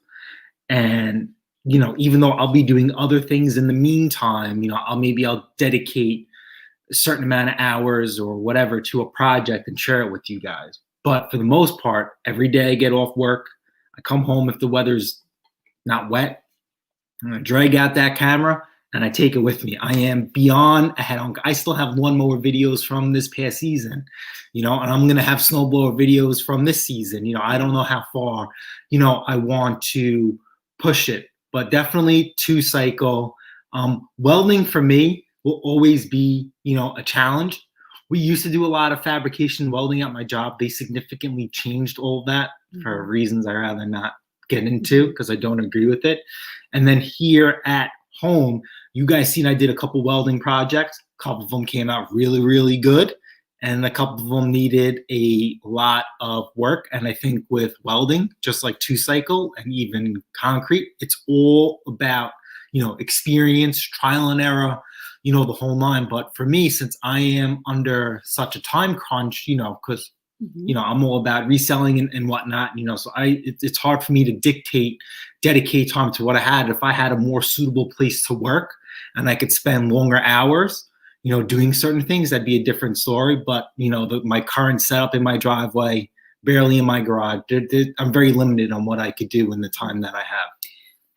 S2: And, you know, even though I'll be doing other things in the meantime, you know, I'll dedicate a certain amount of hours or whatever to a project and share it with you guys. But for the most part, every day I get off work, I come home if the weather's not wet, I'm gonna drag out that camera and I take it with me. I am beyond ahead. I still have lawnmower videos from this past season, you know, and I'm gonna have snowblower videos from this season. You know, I don't know how far, you know, I want to push it, but definitely 2-cycle. Welding for me will always be, you know, a challenge. We used to do a lot of fabrication welding at my job. They significantly changed all of that for reasons I'd rather not get into because I don't agree with it. And then here at home, you guys seen I did a couple welding projects. A couple of them came out really, really good. And a couple of them needed a lot of work. And I think with welding, just like 2-cycle and even concrete, it's all about, experience, trial and error, the whole nine. But for me, since I am under such a time crunch, because I'm all about reselling and whatnot, so it's hard for me to dedicate time to what I had. If I had a more suitable place to work and I could spend longer hours, doing certain things, that'd be a different story. But, my current setup in my driveway, barely in my garage, I'm very limited on what I could do in the time that I have.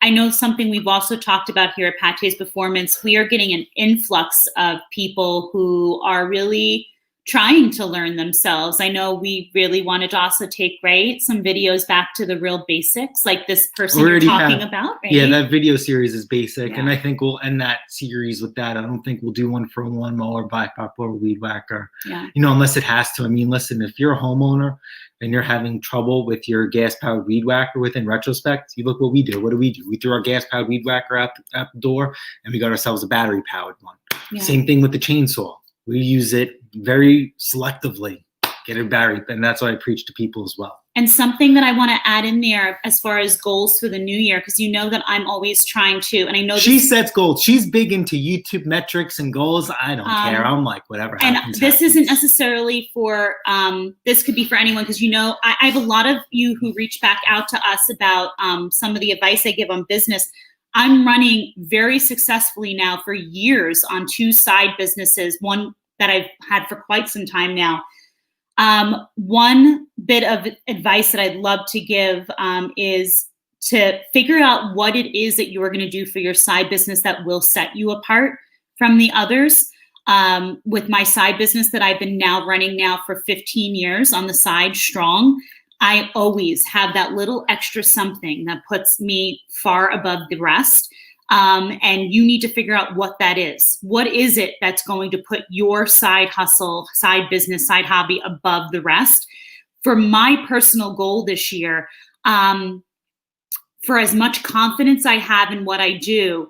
S1: I know something we've also talked about here at Pate's Performance. We are getting an influx of people who are really trying to learn themselves. I know we really wanted to also take some videos back to the real basics, like this person you're talking about, right?
S2: Yeah, that video series is basic, and I think we'll end that series with that. I don't think we'll do one for a lawnmower, backpack, or weed whacker, unless it has to. I mean, listen, if you're a homeowner and you're having trouble with your gas-powered weed whacker, within retrospect, you look what we do. What do? We threw our gas-powered weed whacker out the door, and we got ourselves a battery-powered one. Yeah. Same thing with the chainsaw. We use it very selectively, get it buried, and that's what I preach to people as well.
S1: And something that I want to add in there as far as goals for the new year, because that I'm always trying to, and I know
S2: she sets goals. She's big into YouTube metrics and goals. I don't care. I'm like, whatever happens.
S1: And this isn't necessarily for, this could be for anyone, because I have a lot of you who reach back out to us about some of the advice I give on business. I'm running very successfully now for years on 2 side businesses, one that I've had for quite some time now. One bit of advice that I'd love to give is to figure out what it is that you're going to do for your side business that will set you apart from the others. With my side business that I've been running for 15 years on the side strong, I always have that little extra something that puts me far above the rest. And you need to figure out what that is. What is it that's going to put your side hustle, side business, side hobby above the rest? For my personal goal this year, for as much confidence I have in what I do,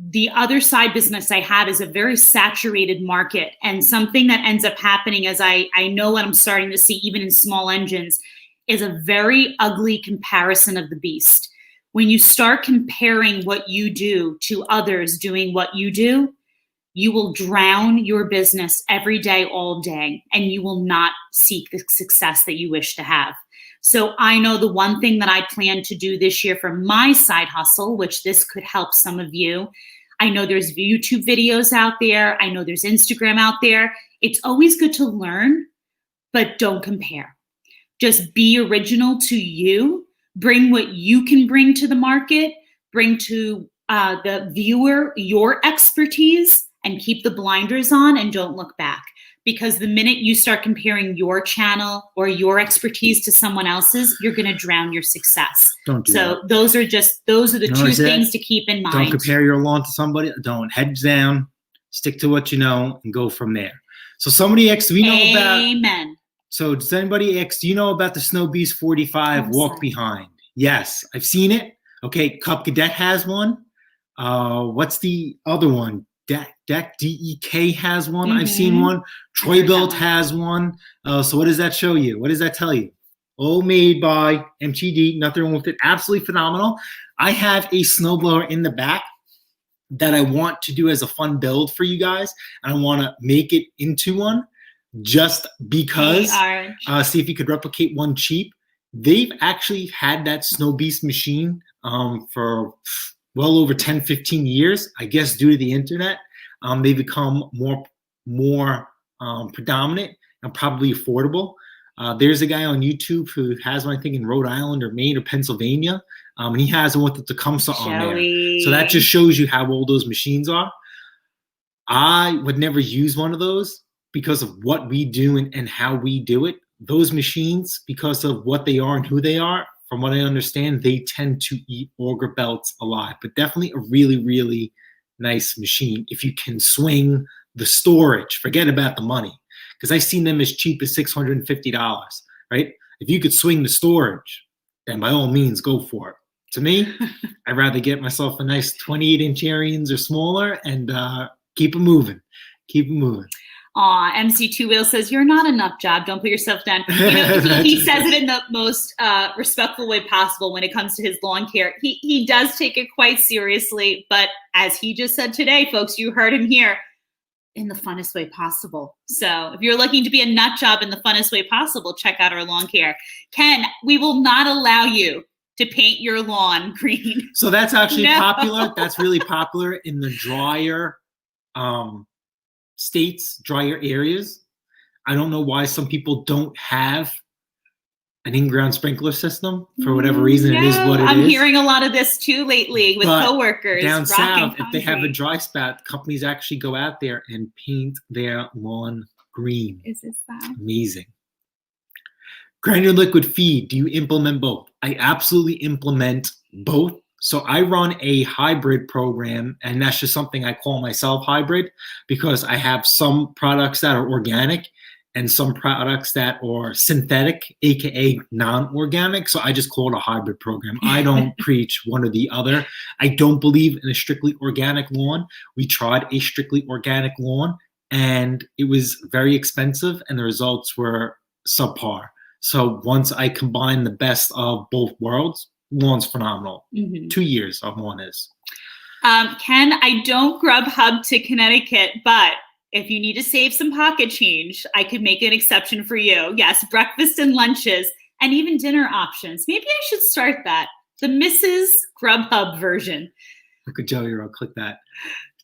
S1: the other side business I have is a very saturated market. And something that ends up happening, as I know what I'm starting to see even in small engines, is a very ugly comparison of the beast. When you start comparing what you do to others doing what you do, you will drown your business every day, all day, and you will not seek the success that you wish to have. So I know the one thing that I plan to do this year for my side hustle, which this could help some of you. I know there's YouTube videos out there. I know there's Instagram out there. It's always good to learn, but don't compare. Just be original to you. Bring what you can bring to the market, bring to the viewer your expertise, and keep the blinders on and don't look back. Because the minute you start comparing your channel or your expertise to someone else's, you're going to drown your success.
S2: Don't do
S1: that. Those are the 2 things to keep in mind.
S2: Don't compare your lawn to somebody. Don't. Heads down, stick to what you know, and go from there. So somebody asked, do we know about...
S1: Amen.
S2: So does anybody ask, do you know about the Snow Beast 45 walk behind? Yes, I've seen it. Okay, Cub Cadet has one. What's the other one? Deck DEK has one. I've seen one. Troy Built has one. So what does that show you? What does that tell you? All made by MTD. Nothing wrong with it. Absolutely phenomenal. I have a snowblower in the back that I want to do as a fun build for you guys. I want to make it into one just because. See if you could replicate one cheap. They've actually had that Snow Beast machine for well over 10, 15 years. I guess due to the internet, they become more predominant and probably affordable. There's a guy on YouTube who has one, I think, in Rhode Island or Maine or Pennsylvania, and he has one with the Tecumseh on there. So that just shows you how old those machines are. I would never use one of those because of what we do and how we do it. Those machines, because of what they are and who they are, from what I understand, they tend to eat auger belts alive. But definitely a really, really nice machine if you can swing the storage. Forget about the money, because I've seen them as cheap as $650, right? If you could swing the storage, then by all means, go for it. To me, I'd rather get myself a nice 28-inch Arians or smaller and keep it moving. Keep it moving.
S1: Aw, MC2 Wheel says, you're not a nut job. Don't put yourself down. You know, he says it in the most respectful way possible when it comes to his lawn care. He does take it quite seriously, but as he just said today, folks, you heard him here, in the funnest way possible. So if you're looking to be a nut job in the funnest way possible, check out our lawn care. Ken, we will not allow you to paint your lawn green.
S2: So that's actually popular. That's really popular in the drier states, drier areas. I don't know why some people don't have an in-ground sprinkler system for whatever reason. It is what it is.
S1: I'm hearing a lot of this too lately with coworkers.
S2: Down south, if they have a dry spot, companies actually go out there and paint their lawn green.
S1: Is this that?
S2: Amazing. Granular liquid feed, do you implement both? I absolutely implement both. So I run a hybrid program, and that's just something I call myself hybrid because I have some products that are organic and some products that are synthetic, aka non-organic. So I just call it a hybrid program. I don't preach one or the other. I don't believe in a strictly organic lawn. We tried a strictly organic lawn and it was very expensive and the results were subpar. So once I combine the best of both worlds, lawn's phenomenal. 2 years of lawn is.
S1: Ken, I don't Grubhub to Connecticut, but if you need to save some pocket change, I could make an exception for you. Yes, breakfast and lunches and even dinner options. Maybe I should start that. The Mrs. Grubhub version.
S2: Look at Joey, I'll click that.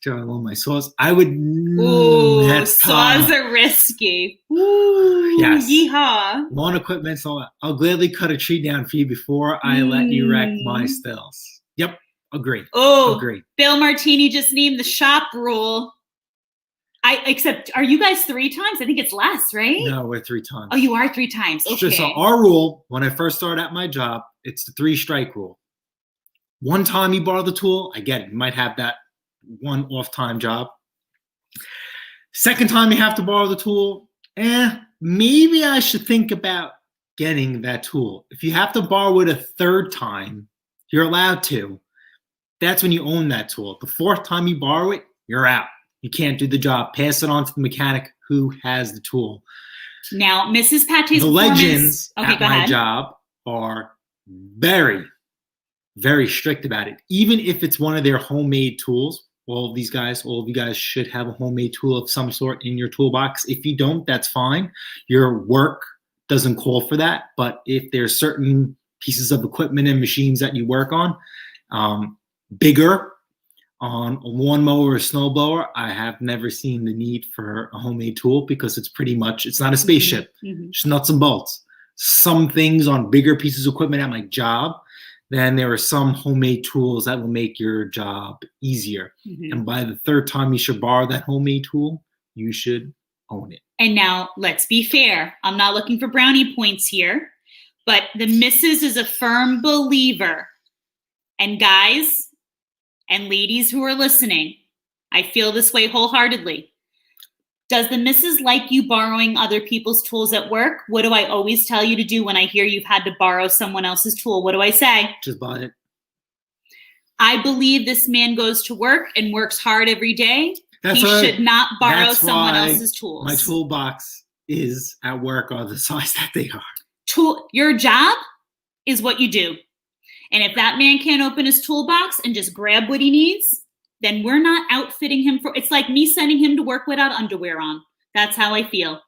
S2: Joey, I love my sauce. I would.
S1: Ooh, that's saws are risky. Ooh,
S2: yes.
S1: Yeehaw.
S2: Lawn equipment, so I'll gladly cut a tree down for you before I let you wreck my stills. Yep, agree.
S1: Oh,
S2: agree.
S1: Bill Martini just named the shop rule. Except, are you guys 3 times? I think it's less, right?
S2: No, we're 3 times.
S1: Oh, you are 3 times. Okay.
S2: So our rule, when I first started at my job, it's the 3-strike rule. One time you borrow the tool, I get it. You might have that one off-time job. Second time you have to borrow the tool, maybe I should think about getting that tool. If you have to borrow it a 3rd time, you're allowed to. That's when you own that tool. The 4th time you borrow it, you're out. You can't do the job. Pass it on to the mechanic who has the tool.
S1: Now, Mrs. Pate's
S2: the legends at my job are very, very strict about it. Even if it's one of their homemade tools, all of you guys should have a homemade tool of some sort in your toolbox. If you don't, that's fine. Your work doesn't call for that. But if there's certain pieces of equipment and machines that you work on, bigger, on a lawnmower or a snowblower, I have never seen the need for a homemade tool because it's not a spaceship. It's nuts and bolts. Some things on bigger pieces of equipment at my job, then there are some homemade tools that will make your job easier. And by the 3rd time you should borrow that homemade tool, you should own it.
S1: And now, let's be fair. I'm not looking for brownie points here, but the missus is a firm believer. And guys, and ladies who are listening, I feel this way wholeheartedly. Does the missus like you borrowing other people's tools at work? What do I always tell you to do when I hear you've had to borrow someone else's tool? What do I say?
S2: Just buy it.
S1: I believe this man goes to work and works hard every day. He should not borrow someone else's tools.
S2: My toolbox is at work are the size that they are.
S1: Your job is what you do. And if that man can't open his toolbox and just grab what he needs, then we're not outfitting him for, it's like me sending him to work without underwear on. That's how I feel.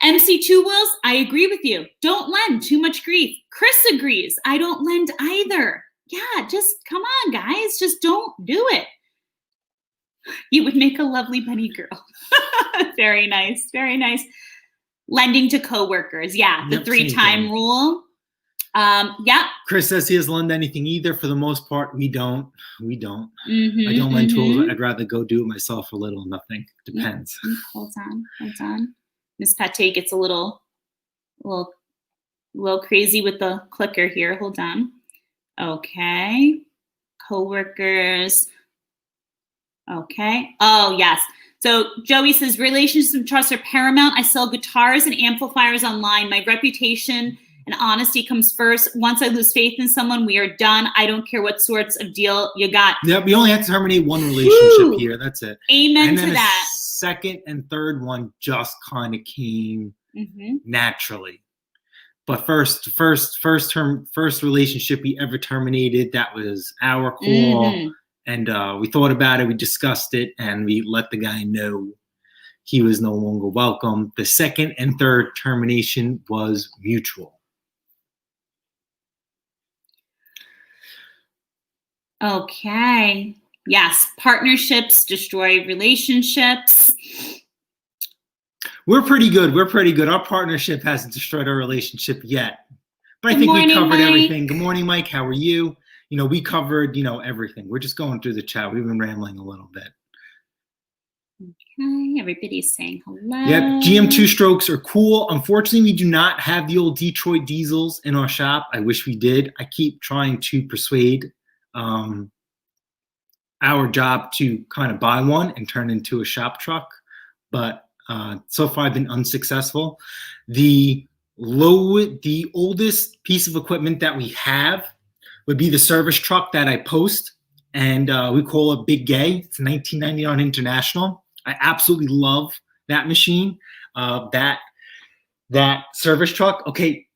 S1: MC2 Wheels, I agree with you. Don't lend too much grief. Chris agrees. I don't lend either. Yeah, just come on, guys. Just don't do it. You would make a lovely bunny girl. Very nice. Very nice. Lending to coworkers. Yeah, the 3-time rule. Yeah.
S2: Chris says he doesn't lend anything either. For the most part, we don't. I don't lend tools. I'd rather go do it myself for little nothing. Depends.
S1: Hold on. Miss Pate gets a little crazy with the clicker here. Hold on. Okay. Coworkers. Okay. Oh, yes. So Joey says relationships and trust are paramount. I sell guitars and amplifiers online. My reputation and honesty comes first. Once I lose faith in someone, we are done. I don't care what sorts of deal you got.
S2: Yep, we only had to terminate one relationship here. That's it.
S1: Amen
S2: and then
S1: to that.
S2: Second and third one just kind of came naturally. But first relationship we ever terminated, that was our call. And we thought about it, we discussed it, and we let the guy know he was no longer welcome. The second and third termination was mutual.
S1: Okay. Yes, partnerships destroy relationships.
S2: We're pretty good. Our partnership hasn't destroyed our relationship yet. But I think we covered
S1: Mike.
S2: everything. Good morning, Mike. How are you? We covered, everything. We're just going through the chat. We've been rambling a little bit.
S1: Okay, everybody's saying hello.
S2: Yep, GM 2-strokes are cool. Unfortunately, we do not have the old Detroit diesels in our shop. I wish we did. I keep trying to persuade our job to kind of buy one and turn into a shop truck, but so far I've been unsuccessful. The oldest piece of equipment that we have would be the service truck that I post, and we call it Big Gay. It's 1999 International. I absolutely love that machine. That service truck. Okay,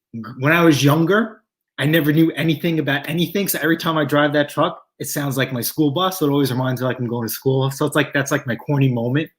S2: when I was younger, I never knew anything about anything. So every time I drive that truck, it sounds like my school bus. So it always reminds me like I'm going to school. So that's like my corny moment.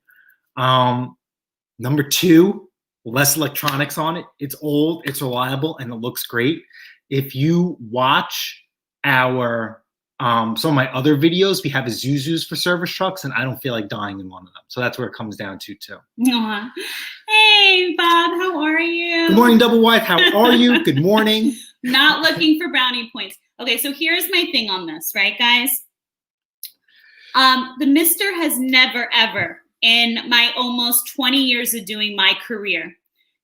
S2: Number two, less electronics on it. It's old, it's reliable, and it looks great. If you watch our some of my other videos, we have Isuzus for service trucks, and I don't feel like dying in one of them. So that's where it comes down to too.
S1: Hey, Bob, how are you?
S2: Good morning, double wife. How are you? Good morning.
S1: Not looking for brownie points. Okay, so here's my thing on this, right, guys? The Mister has never, ever, in my almost 20 years of doing my career,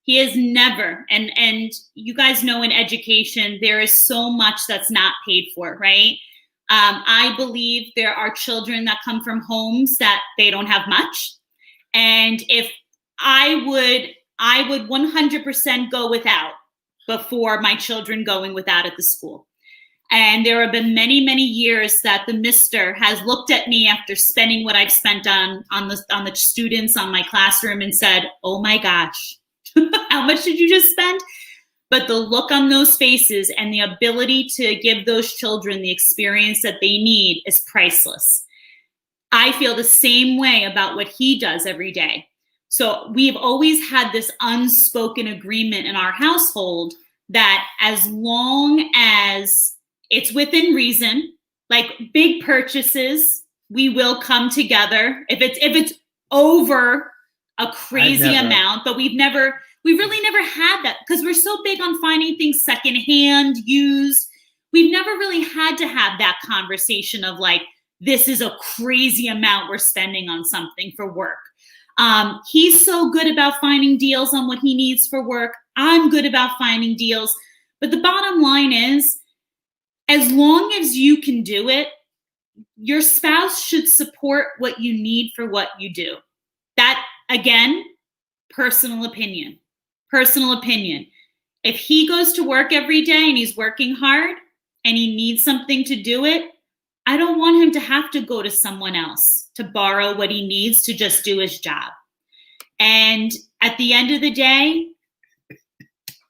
S1: he has never, and you guys know in education, there is so much that's not paid for, right? I believe there are children that come from homes that they don't have much. And if I would 100% go without before my children going without at the school. And there have been many, many years that the Mister has looked at me after spending what I've spent on the students, on my classroom, and said, "Oh my gosh, how much did you just spend?" But the look on those faces and the ability to give those children the experience that they need is priceless. I feel the same way about what he does every day. So we've always had this unspoken agreement in our household that as long as it's within reason, like big purchases, we will come together. If it's over a crazy amount, but we really never had that because we're so big on finding things secondhand, used. We've never really had to have that conversation of like, this is a crazy amount we're spending on something for work. He's so good about finding deals on what he needs for work. I'm good about finding deals. But the bottom line is, as long as you can do it, your spouse should support what you need for what you do. That, again, personal opinion. Personal opinion. If he goes to work every day and he's working hard and he needs something to do it, I don't want him to have to go to someone else to borrow what he needs to just do his job. And at the end of the day,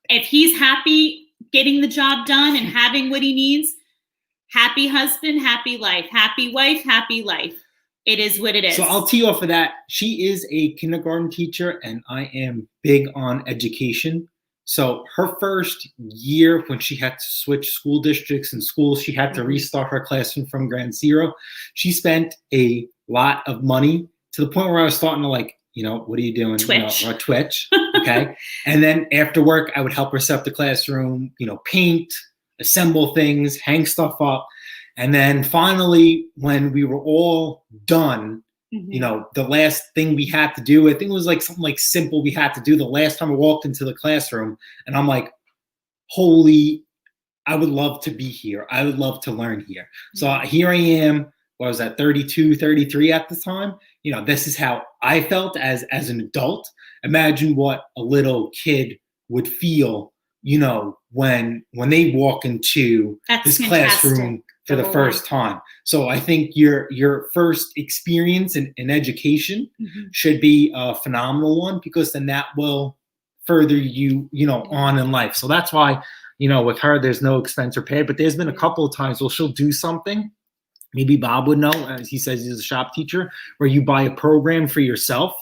S1: if he's happy getting the job done and having what he needs, happy husband, happy life. Happy wife, happy life. It is what it is.
S2: So I'll tee off of that. She is a kindergarten teacher, and I am big on education. So her first year when she had to switch school districts and schools, she had to restart her classroom from ground zero. She spent a lot of money to the point where I was starting to like, what are you doing?
S1: Twitch.
S2: Twitch. Okay. And then after work, I would help her set up the classroom, paint, assemble things, hang stuff up. And then finally, when we were all done, the last thing we had to do, I think it was like something like simple we had to do the last time I walked into the classroom. And I'm like, I would love to be here. I would love to learn here. So here I am. What was that, 32, 33 at the time? This is how I felt as an adult. Imagine what a little kid would feel you know, when they walk into
S1: That's
S2: this
S1: fantastic.
S2: classroom for the first time. So I think your first experience in education should be a phenomenal one, because then that will further you, you know, on in life. So that's why, you know, with her, there's no expense or paid. But there's been a couple of times where she'll do something. Maybe Bob would know, as he says he's a shop teacher, where you buy a program for yourself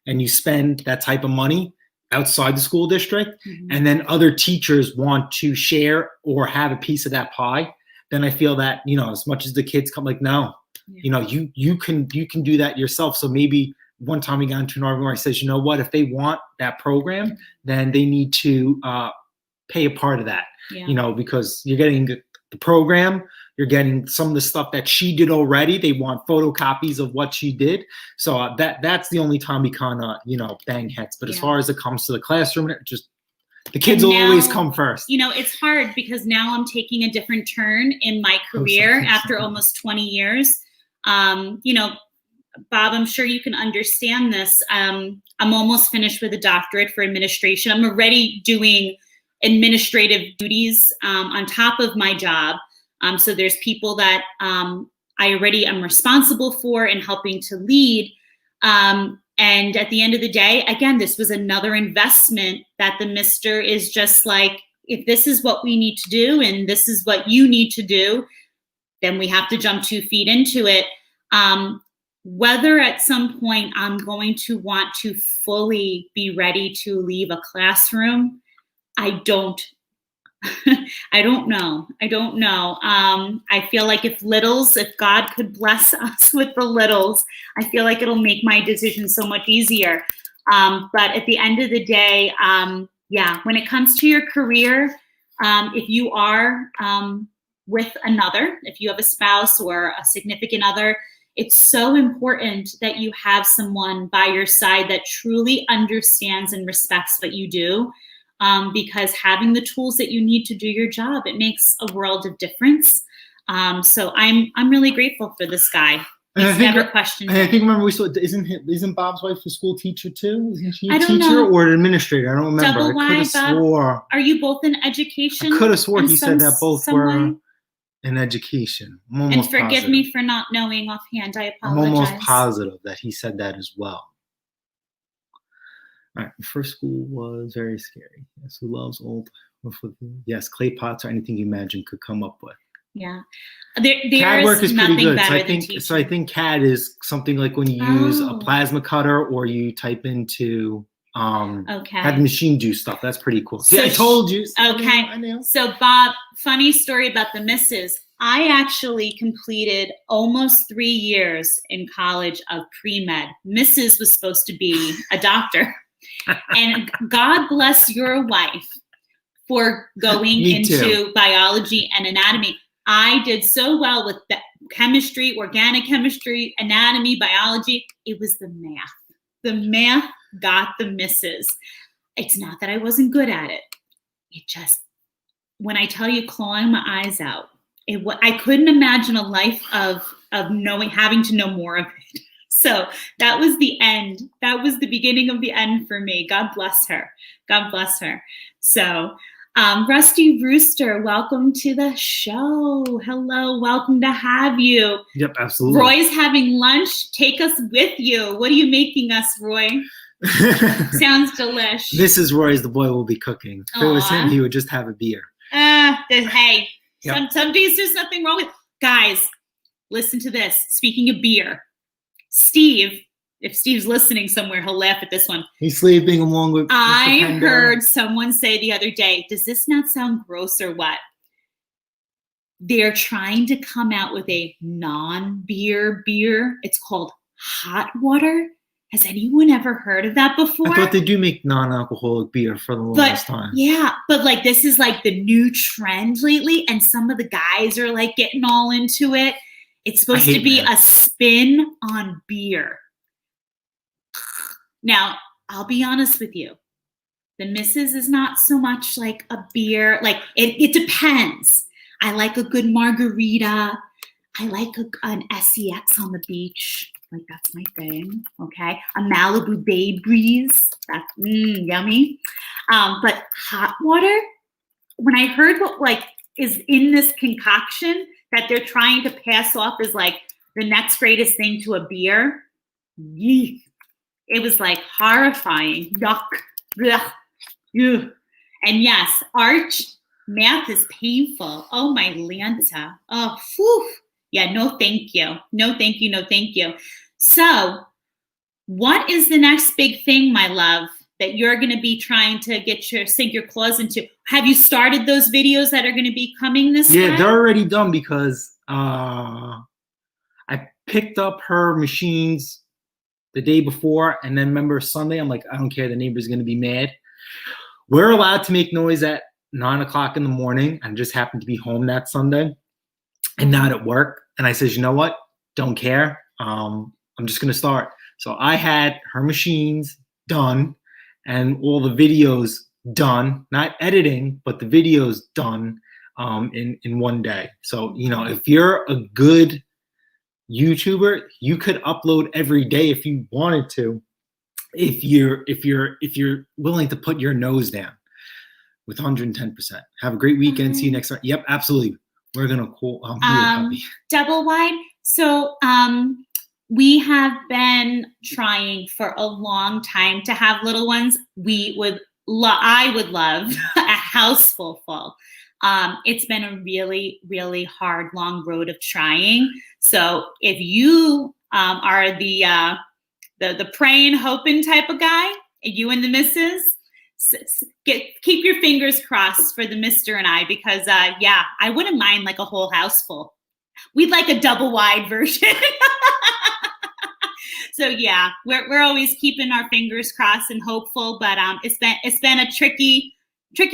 S2: and you spend that type of money outside the school district, and then other teachers want to share or have a piece of that pie. Then I feel that, you know, as much as the kids come, like, no, you know, you can do that yourself. So maybe one time we got into an argument where I says, you know what, if they want that program, then they need to pay a part of that, you know, because you're getting the program, you're getting some of the stuff that she did already. They want photocopies of what she did. So that's the only time we kind of, you know, bang heads. But as far as it comes to the classroom, it just, the kids will always come first.
S1: You know, it's hard because now I'm taking a different turn in my career after almost 20 years. You know, Bob, I'm sure you can understand this. I'm almost finished with a doctorate for administration. I'm already doing administrative duties on top of my job. So there's people that I already am responsible for and helping to lead. And at the end of the day, again, this was another investment that the mister is just like, if this is what we need to do and this is what you need to do, then we have to jump 2 feet into it. Whether at some point I'm going to want to fully be ready to leave a classroom, I don't know. I feel like if God could bless us with the littles, I feel like it'll make my decision so much easier. But at the end of the day, when it comes to your career, if you are with another, if you have a spouse or a significant other, it's so important that you have someone by your side that truly understands and respects what you do. Because having the tools that you need to do your job, it makes a world of difference. So I'm really grateful for this guy. He's never questioned me.
S2: I think, remember, we saw, isn't Bob's wife a school teacher too? Isn't she a teacher
S1: know.
S2: or an administrator? I don't remember.
S1: Double Y, Bob. Are you both in education?
S2: I could have sworn he said that both were in education.
S1: And forgive me for not knowing offhand. I apologize.
S2: I'm almost positive that he said that as well. All right, the first school was very scary. Yes, who loves old? Yes, clay pots or anything you imagine could come up with.
S1: Yeah,
S2: CAD work is pretty good.
S1: So
S2: I think CAD is something like when you use a plasma cutter or you type into have the machine do stuff. That's pretty cool. So I told you.
S1: Okay.
S2: I know.
S1: So Bob, funny story about the missus. I actually completed almost 3 years in college of pre-med. Mrs. was supposed to be a doctor. And God bless your wife for going into biology and anatomy. I did so well with chemistry, organic chemistry, anatomy, biology. It was the math. The math got the misses. It's not that I wasn't good at it. It just, when I tell you clawing my eyes out, I couldn't imagine a life of having to know more of it. So that was the end. That was the beginning of the end for me. God bless her. God bless her. So Rusty Rooster, welcome to the show. Hello, welcome to have you.
S2: Yep, absolutely.
S1: Roy's having lunch. Take us with you. What are you making us, Roy? Sounds delish.
S2: This is Roy's. The boy will be cooking. If it was him, he would just have a beer.
S1: Hey, some days there's nothing wrong with. Guys, listen to this. Speaking of beer, Steve, if Steve's listening somewhere, he'll laugh at this one.
S2: He's sleeping along with
S1: I heard someone say the other day, does this not sound gross or what? They're trying to come out with a non-beer beer. It's called hot water. Has anyone ever heard of that before?
S2: I thought they do make non-alcoholic beer for the longest time.
S1: Yeah, but like this is like the new trend lately, and some of the guys are like getting all into it. It's supposed to be a spin on beer. Now, I'll be honest with you. The missus is not so much like a beer. Like, it depends. I like a good margarita. I like an SEX on the beach. Like, that's my thing, okay? A Malibu Bay Breeze. That's yummy. But hot water, when I heard what like is in this concoction that they're trying to pass off as like the next greatest thing to a beer, yeek. It was like horrifying. Yuck. Ugh. Ugh. And yes, Arch, math is painful. Oh, my Lanta. Oh, whew. Yeah, no thank you. No thank you, no thank you. So what is the next big thing, my love, that you're going to be trying to sink your claws into? Have you started those videos that are going to be coming this way?
S2: Yeah, they're already done because I picked up her machines the day before, and then remember Sunday, I'm like, I don't care, the neighbor's going to be mad. We're allowed to make noise at 9 o'clock in the morning. I just happened to be home that Sunday and not at work. And I says, you know what? Don't care. I'm just going to start. So I had her machines done and all the videos done, not editing, but the videos done in one day. So, you know, if you're a good YouTuber, you could upload every day if you wanted to, if you're willing to put your nose down with 110%. Have a great weekend. See you next time. Yep, absolutely. We're gonna call
S1: double wide. So we have been trying for a long time to have little ones. I would love a house full. It's been a really, really hard, long road of trying. So if you are the praying, hoping type of guy, you and the missus, keep your fingers crossed for the Mr. and I, because yeah, I wouldn't mind like a whole house full. We'd like a double wide version. So yeah, we're always keeping our fingers crossed and hopeful, but it's been a tricky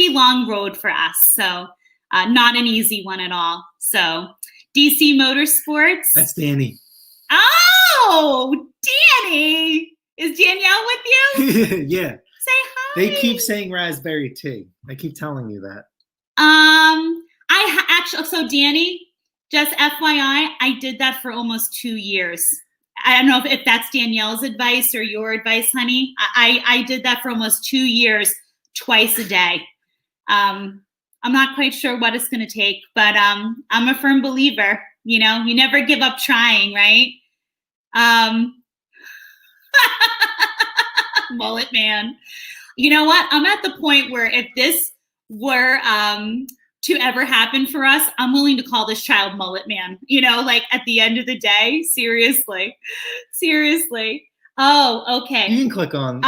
S1: long road for us. So not an easy one at all. So DC Motorsports.
S2: That's Danny.
S1: Oh, Danny. Is Danielle with you?
S2: Yeah.
S1: Say hi.
S2: They keep saying raspberry tea. I keep telling you that.
S1: So Danny, just FYI, I did that for almost 2 years. I don't know if that's Danielle's advice or your advice, honey. I did that for almost 2 years, twice a day. I'm not quite sure what it's going to take, but I'm a firm believer. You know, you never give up trying, right? Mullet man. You know what? I'm at the point where if this were to ever happen for us, I'm willing to call this child Mullet Man. You know, like at the end of the day, seriously. Oh, okay.
S2: You can click on.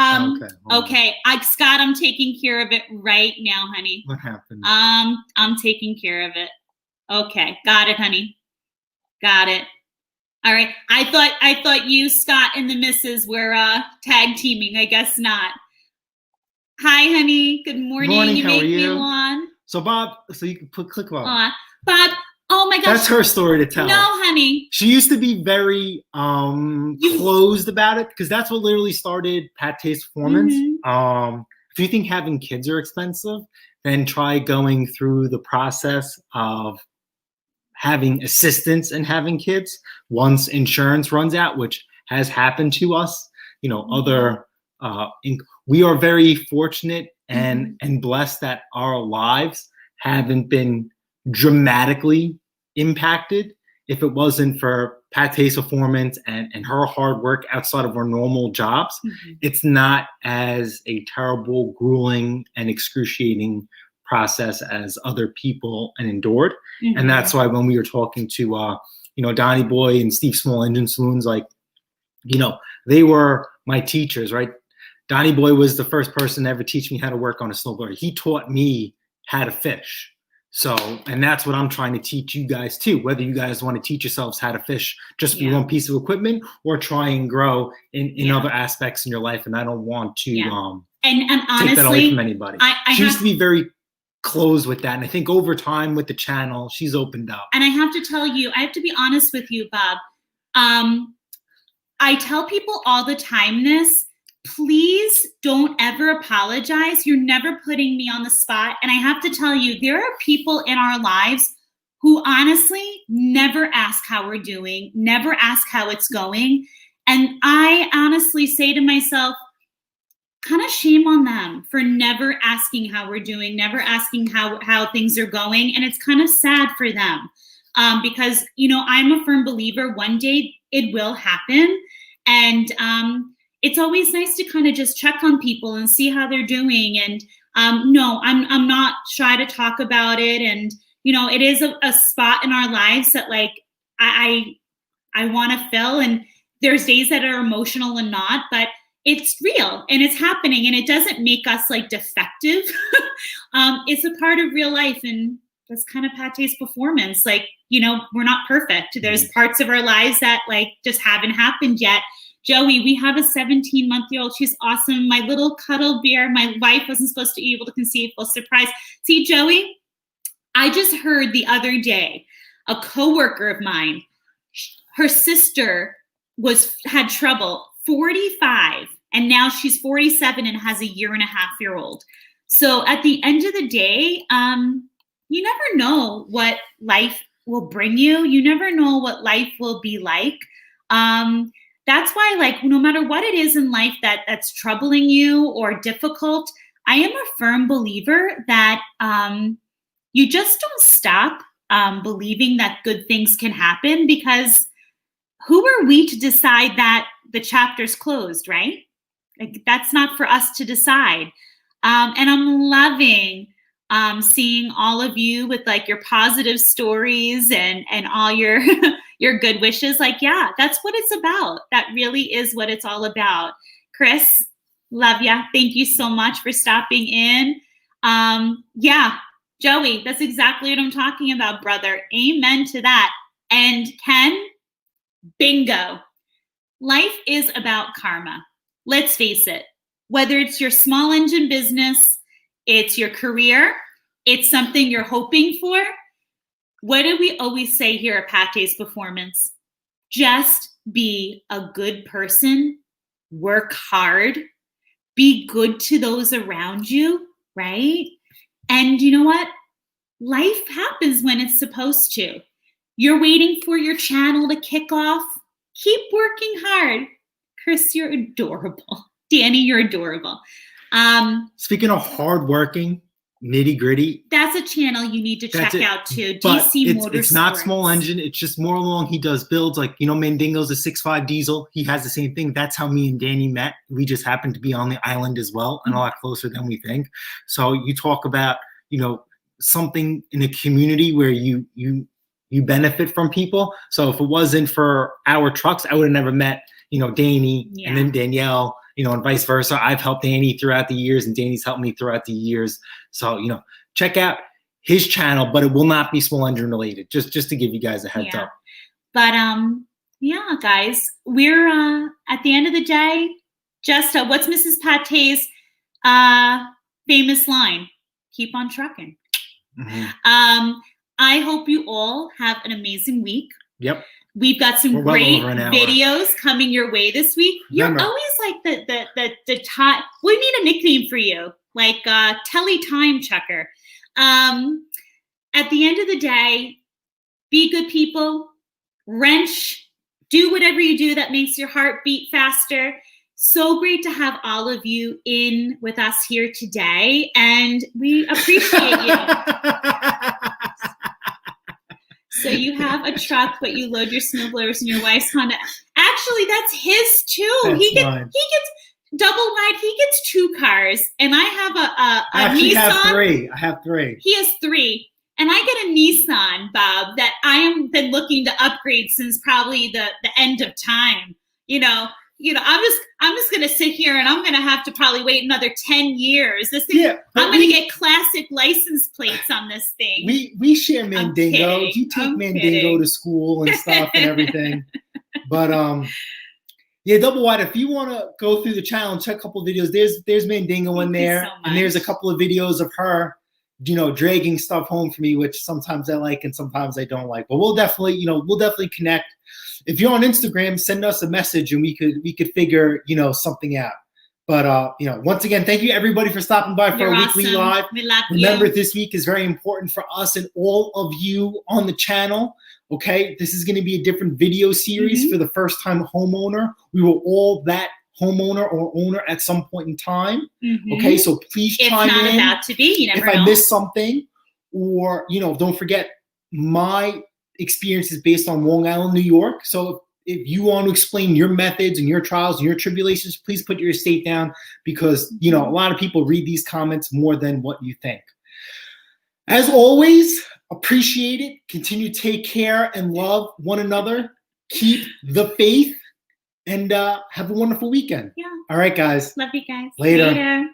S1: Okay. Scott, I'm taking care of it right now, honey.
S2: What happened?
S1: I'm taking care of it. Okay, got it, honey. Got it. All right. I thought you, Scott, and the missus were tag teaming. I guess not. Hi, honey. Good morning.
S2: Good morning.
S1: You
S2: How
S1: make
S2: are you?
S1: me lawn.
S2: So Bob, so you can click Bob.
S1: Bob. Oh my gosh.
S2: That's her story to tell.
S1: No, honey.
S2: She used to be very closed about it, because that's what literally started Pat Taste Performance.
S1: Mm-hmm.
S2: If you think having kids are expensive, then try going through the process of having assistance and having kids once insurance runs out, which has happened to us. You know, we are very fortunate and blessed that our lives haven't been dramatically impacted. If it wasn't for Pat Taste Performance and her hard work outside of our normal jobs, it's not as a terrible, grueling, and excruciating process as other people endured. And that's why when we were talking to Donnie Boy and Steve Small Engine Saloons, like, you know, they were my teachers, right? Donnie Boy was the first person to ever teach me how to work on a snowblower. He taught me how to fish. So, and that's what I'm trying to teach you guys too, whether you guys want to teach yourselves how to fish just for one piece of equipment or try and grow in other aspects in your life. And I don't want to
S1: and honestly,
S2: take that away from anybody. She used to be very closed with that. And I think over time with the channel, she's opened up.
S1: And I have to tell you, I have to be honest with you, Bob. I tell people all the time this. Please don't ever apologize. You're never putting me on the spot. And I have to tell you, there are people in our lives who honestly never ask how we're doing, never ask how it's going. And I honestly say to myself, kind of shame on them for never asking how we're doing, never asking how things are going. And it's kind of sad for them because, you know, I'm a firm believer one day it will happen. And it's always nice to kind of just check on people and see how they're doing. And no, I'm not shy to talk about it. And, you know, it is a spot in our lives that like I want to fill. And there's days that are emotional and not, but it's real and it's happening, and it doesn't make us like defective. It's a part of real life, and that's kind of Pate's performance. Like, you know, we're not perfect. There's parts of our lives that like just haven't happened yet. Joey, we have a 17-month-old. She's awesome. My little cuddle bear. My wife wasn't supposed to be able to conceive. Full surprise. See, Joey, I just heard the other day a coworker of mine, her sister had trouble. 45, and now she's 47 and has a 1.5-year-old. So at the end of the day, you never know what life will bring you. You never know what life will be like. That's why, like, no matter what it is in life that's troubling you or difficult, I am a firm believer that you just don't stop believing that good things can happen, because who are we to decide that the chapter's closed, right? Like, that's not for us to decide. And I'm loving seeing all of you with like your positive stories and all your your good wishes. Like, yeah, that's what it's about. That really is what it's all about. Chris, love ya. Thank you so much for stopping in. Yeah, Joey, that's exactly what I'm talking about, brother. Amen to that. And Ken, bingo. Life is about karma. Let's face it. Whether it's your small engine business, it's your career, it's something you're hoping for. What do we always say here at Pate's Performance? Just be a good person, work hard, be good to those around you, right? And you know what? Life happens when it's supposed to. You're waiting for your channel to kick off. Keep working hard. Chris, you're adorable. Danny, you're adorable.
S2: Speaking of hardworking, nitty gritty,
S1: that's a channel you need to check out too.
S2: But
S1: DC Motorsports.
S2: It's not small engine. It's just more along. He does builds like, you know, Mandingo's a 6.5 diesel. He has the same thing. That's how me and Danny met. We just happened to be on the island as well, and a lot closer than we think. So you talk about, you know, something in a community where you benefit from people. So if it wasn't for our trucks, I would have never met, you know, Danny and then Danielle, you know, and vice versa. I've helped Danny throughout the years, and Danny's helped me throughout the years. So, you know, check out his channel, but it will not be small engine related, just to give you guys a heads up.
S1: But yeah, guys, we're at the end of the day, just what's Mrs. Pate's famous line? Keep on trucking. I hope you all have an amazing week.
S2: Yep.
S1: We've got some great videos coming your way this week. You're always like the time. We need a nickname for you, like Telly Time Checker. At the end of the day, be good people. Wrench. Do whatever you do that makes your heart beat faster. So great to have all of you in with us here today, and we appreciate you. So you have a truck, but you load your snowblowers in your wife's Honda. Actually, that's his too. He gets double wide. He gets 2 cars, and I have a Nissan.
S2: I have 3.
S1: He has 3, and I get a Nissan, Bob, that I have been looking to upgrade since probably the end of time. You know, I'm just gonna sit here, and I'm gonna have to probably wait another 10 years. This thing, I'm gonna get classic license plates on this thing.
S2: We share Mandingo. You take Mandingo to school and stuff and everything. But yeah, double wide. If you want to go through the channel and check a couple of videos, there's Mandingo in there, and there's a couple of videos of her, you know, dragging stuff home for me, which sometimes I like and sometimes I don't like. But we'll definitely connect. If you're on Instagram, send us a message and we could figure, you know, something out. But you know, once again, thank you everybody for stopping by for a weekly live. Remember, this week is very important for us and all of you on the channel. Okay, this is going to be a different video series for the first time homeowner. We were all that homeowner or owner at some point in time.
S1: Mhm.
S2: Okay, so please
S1: If
S2: chime
S1: not
S2: in
S1: about to be, you never
S2: if
S1: know.
S2: I missed something, or don't forget my experience is based on Long Island, New York. So if you want to explain your methods and your trials and your tribulations, please put your state down, because a lot of people read these comments more than what you think. As always, appreciate it. Continue to take care and love one another. Keep the faith, and have a wonderful weekend.
S1: Yeah.
S2: All right, guys.
S1: Love you guys.
S2: Later.
S1: Later.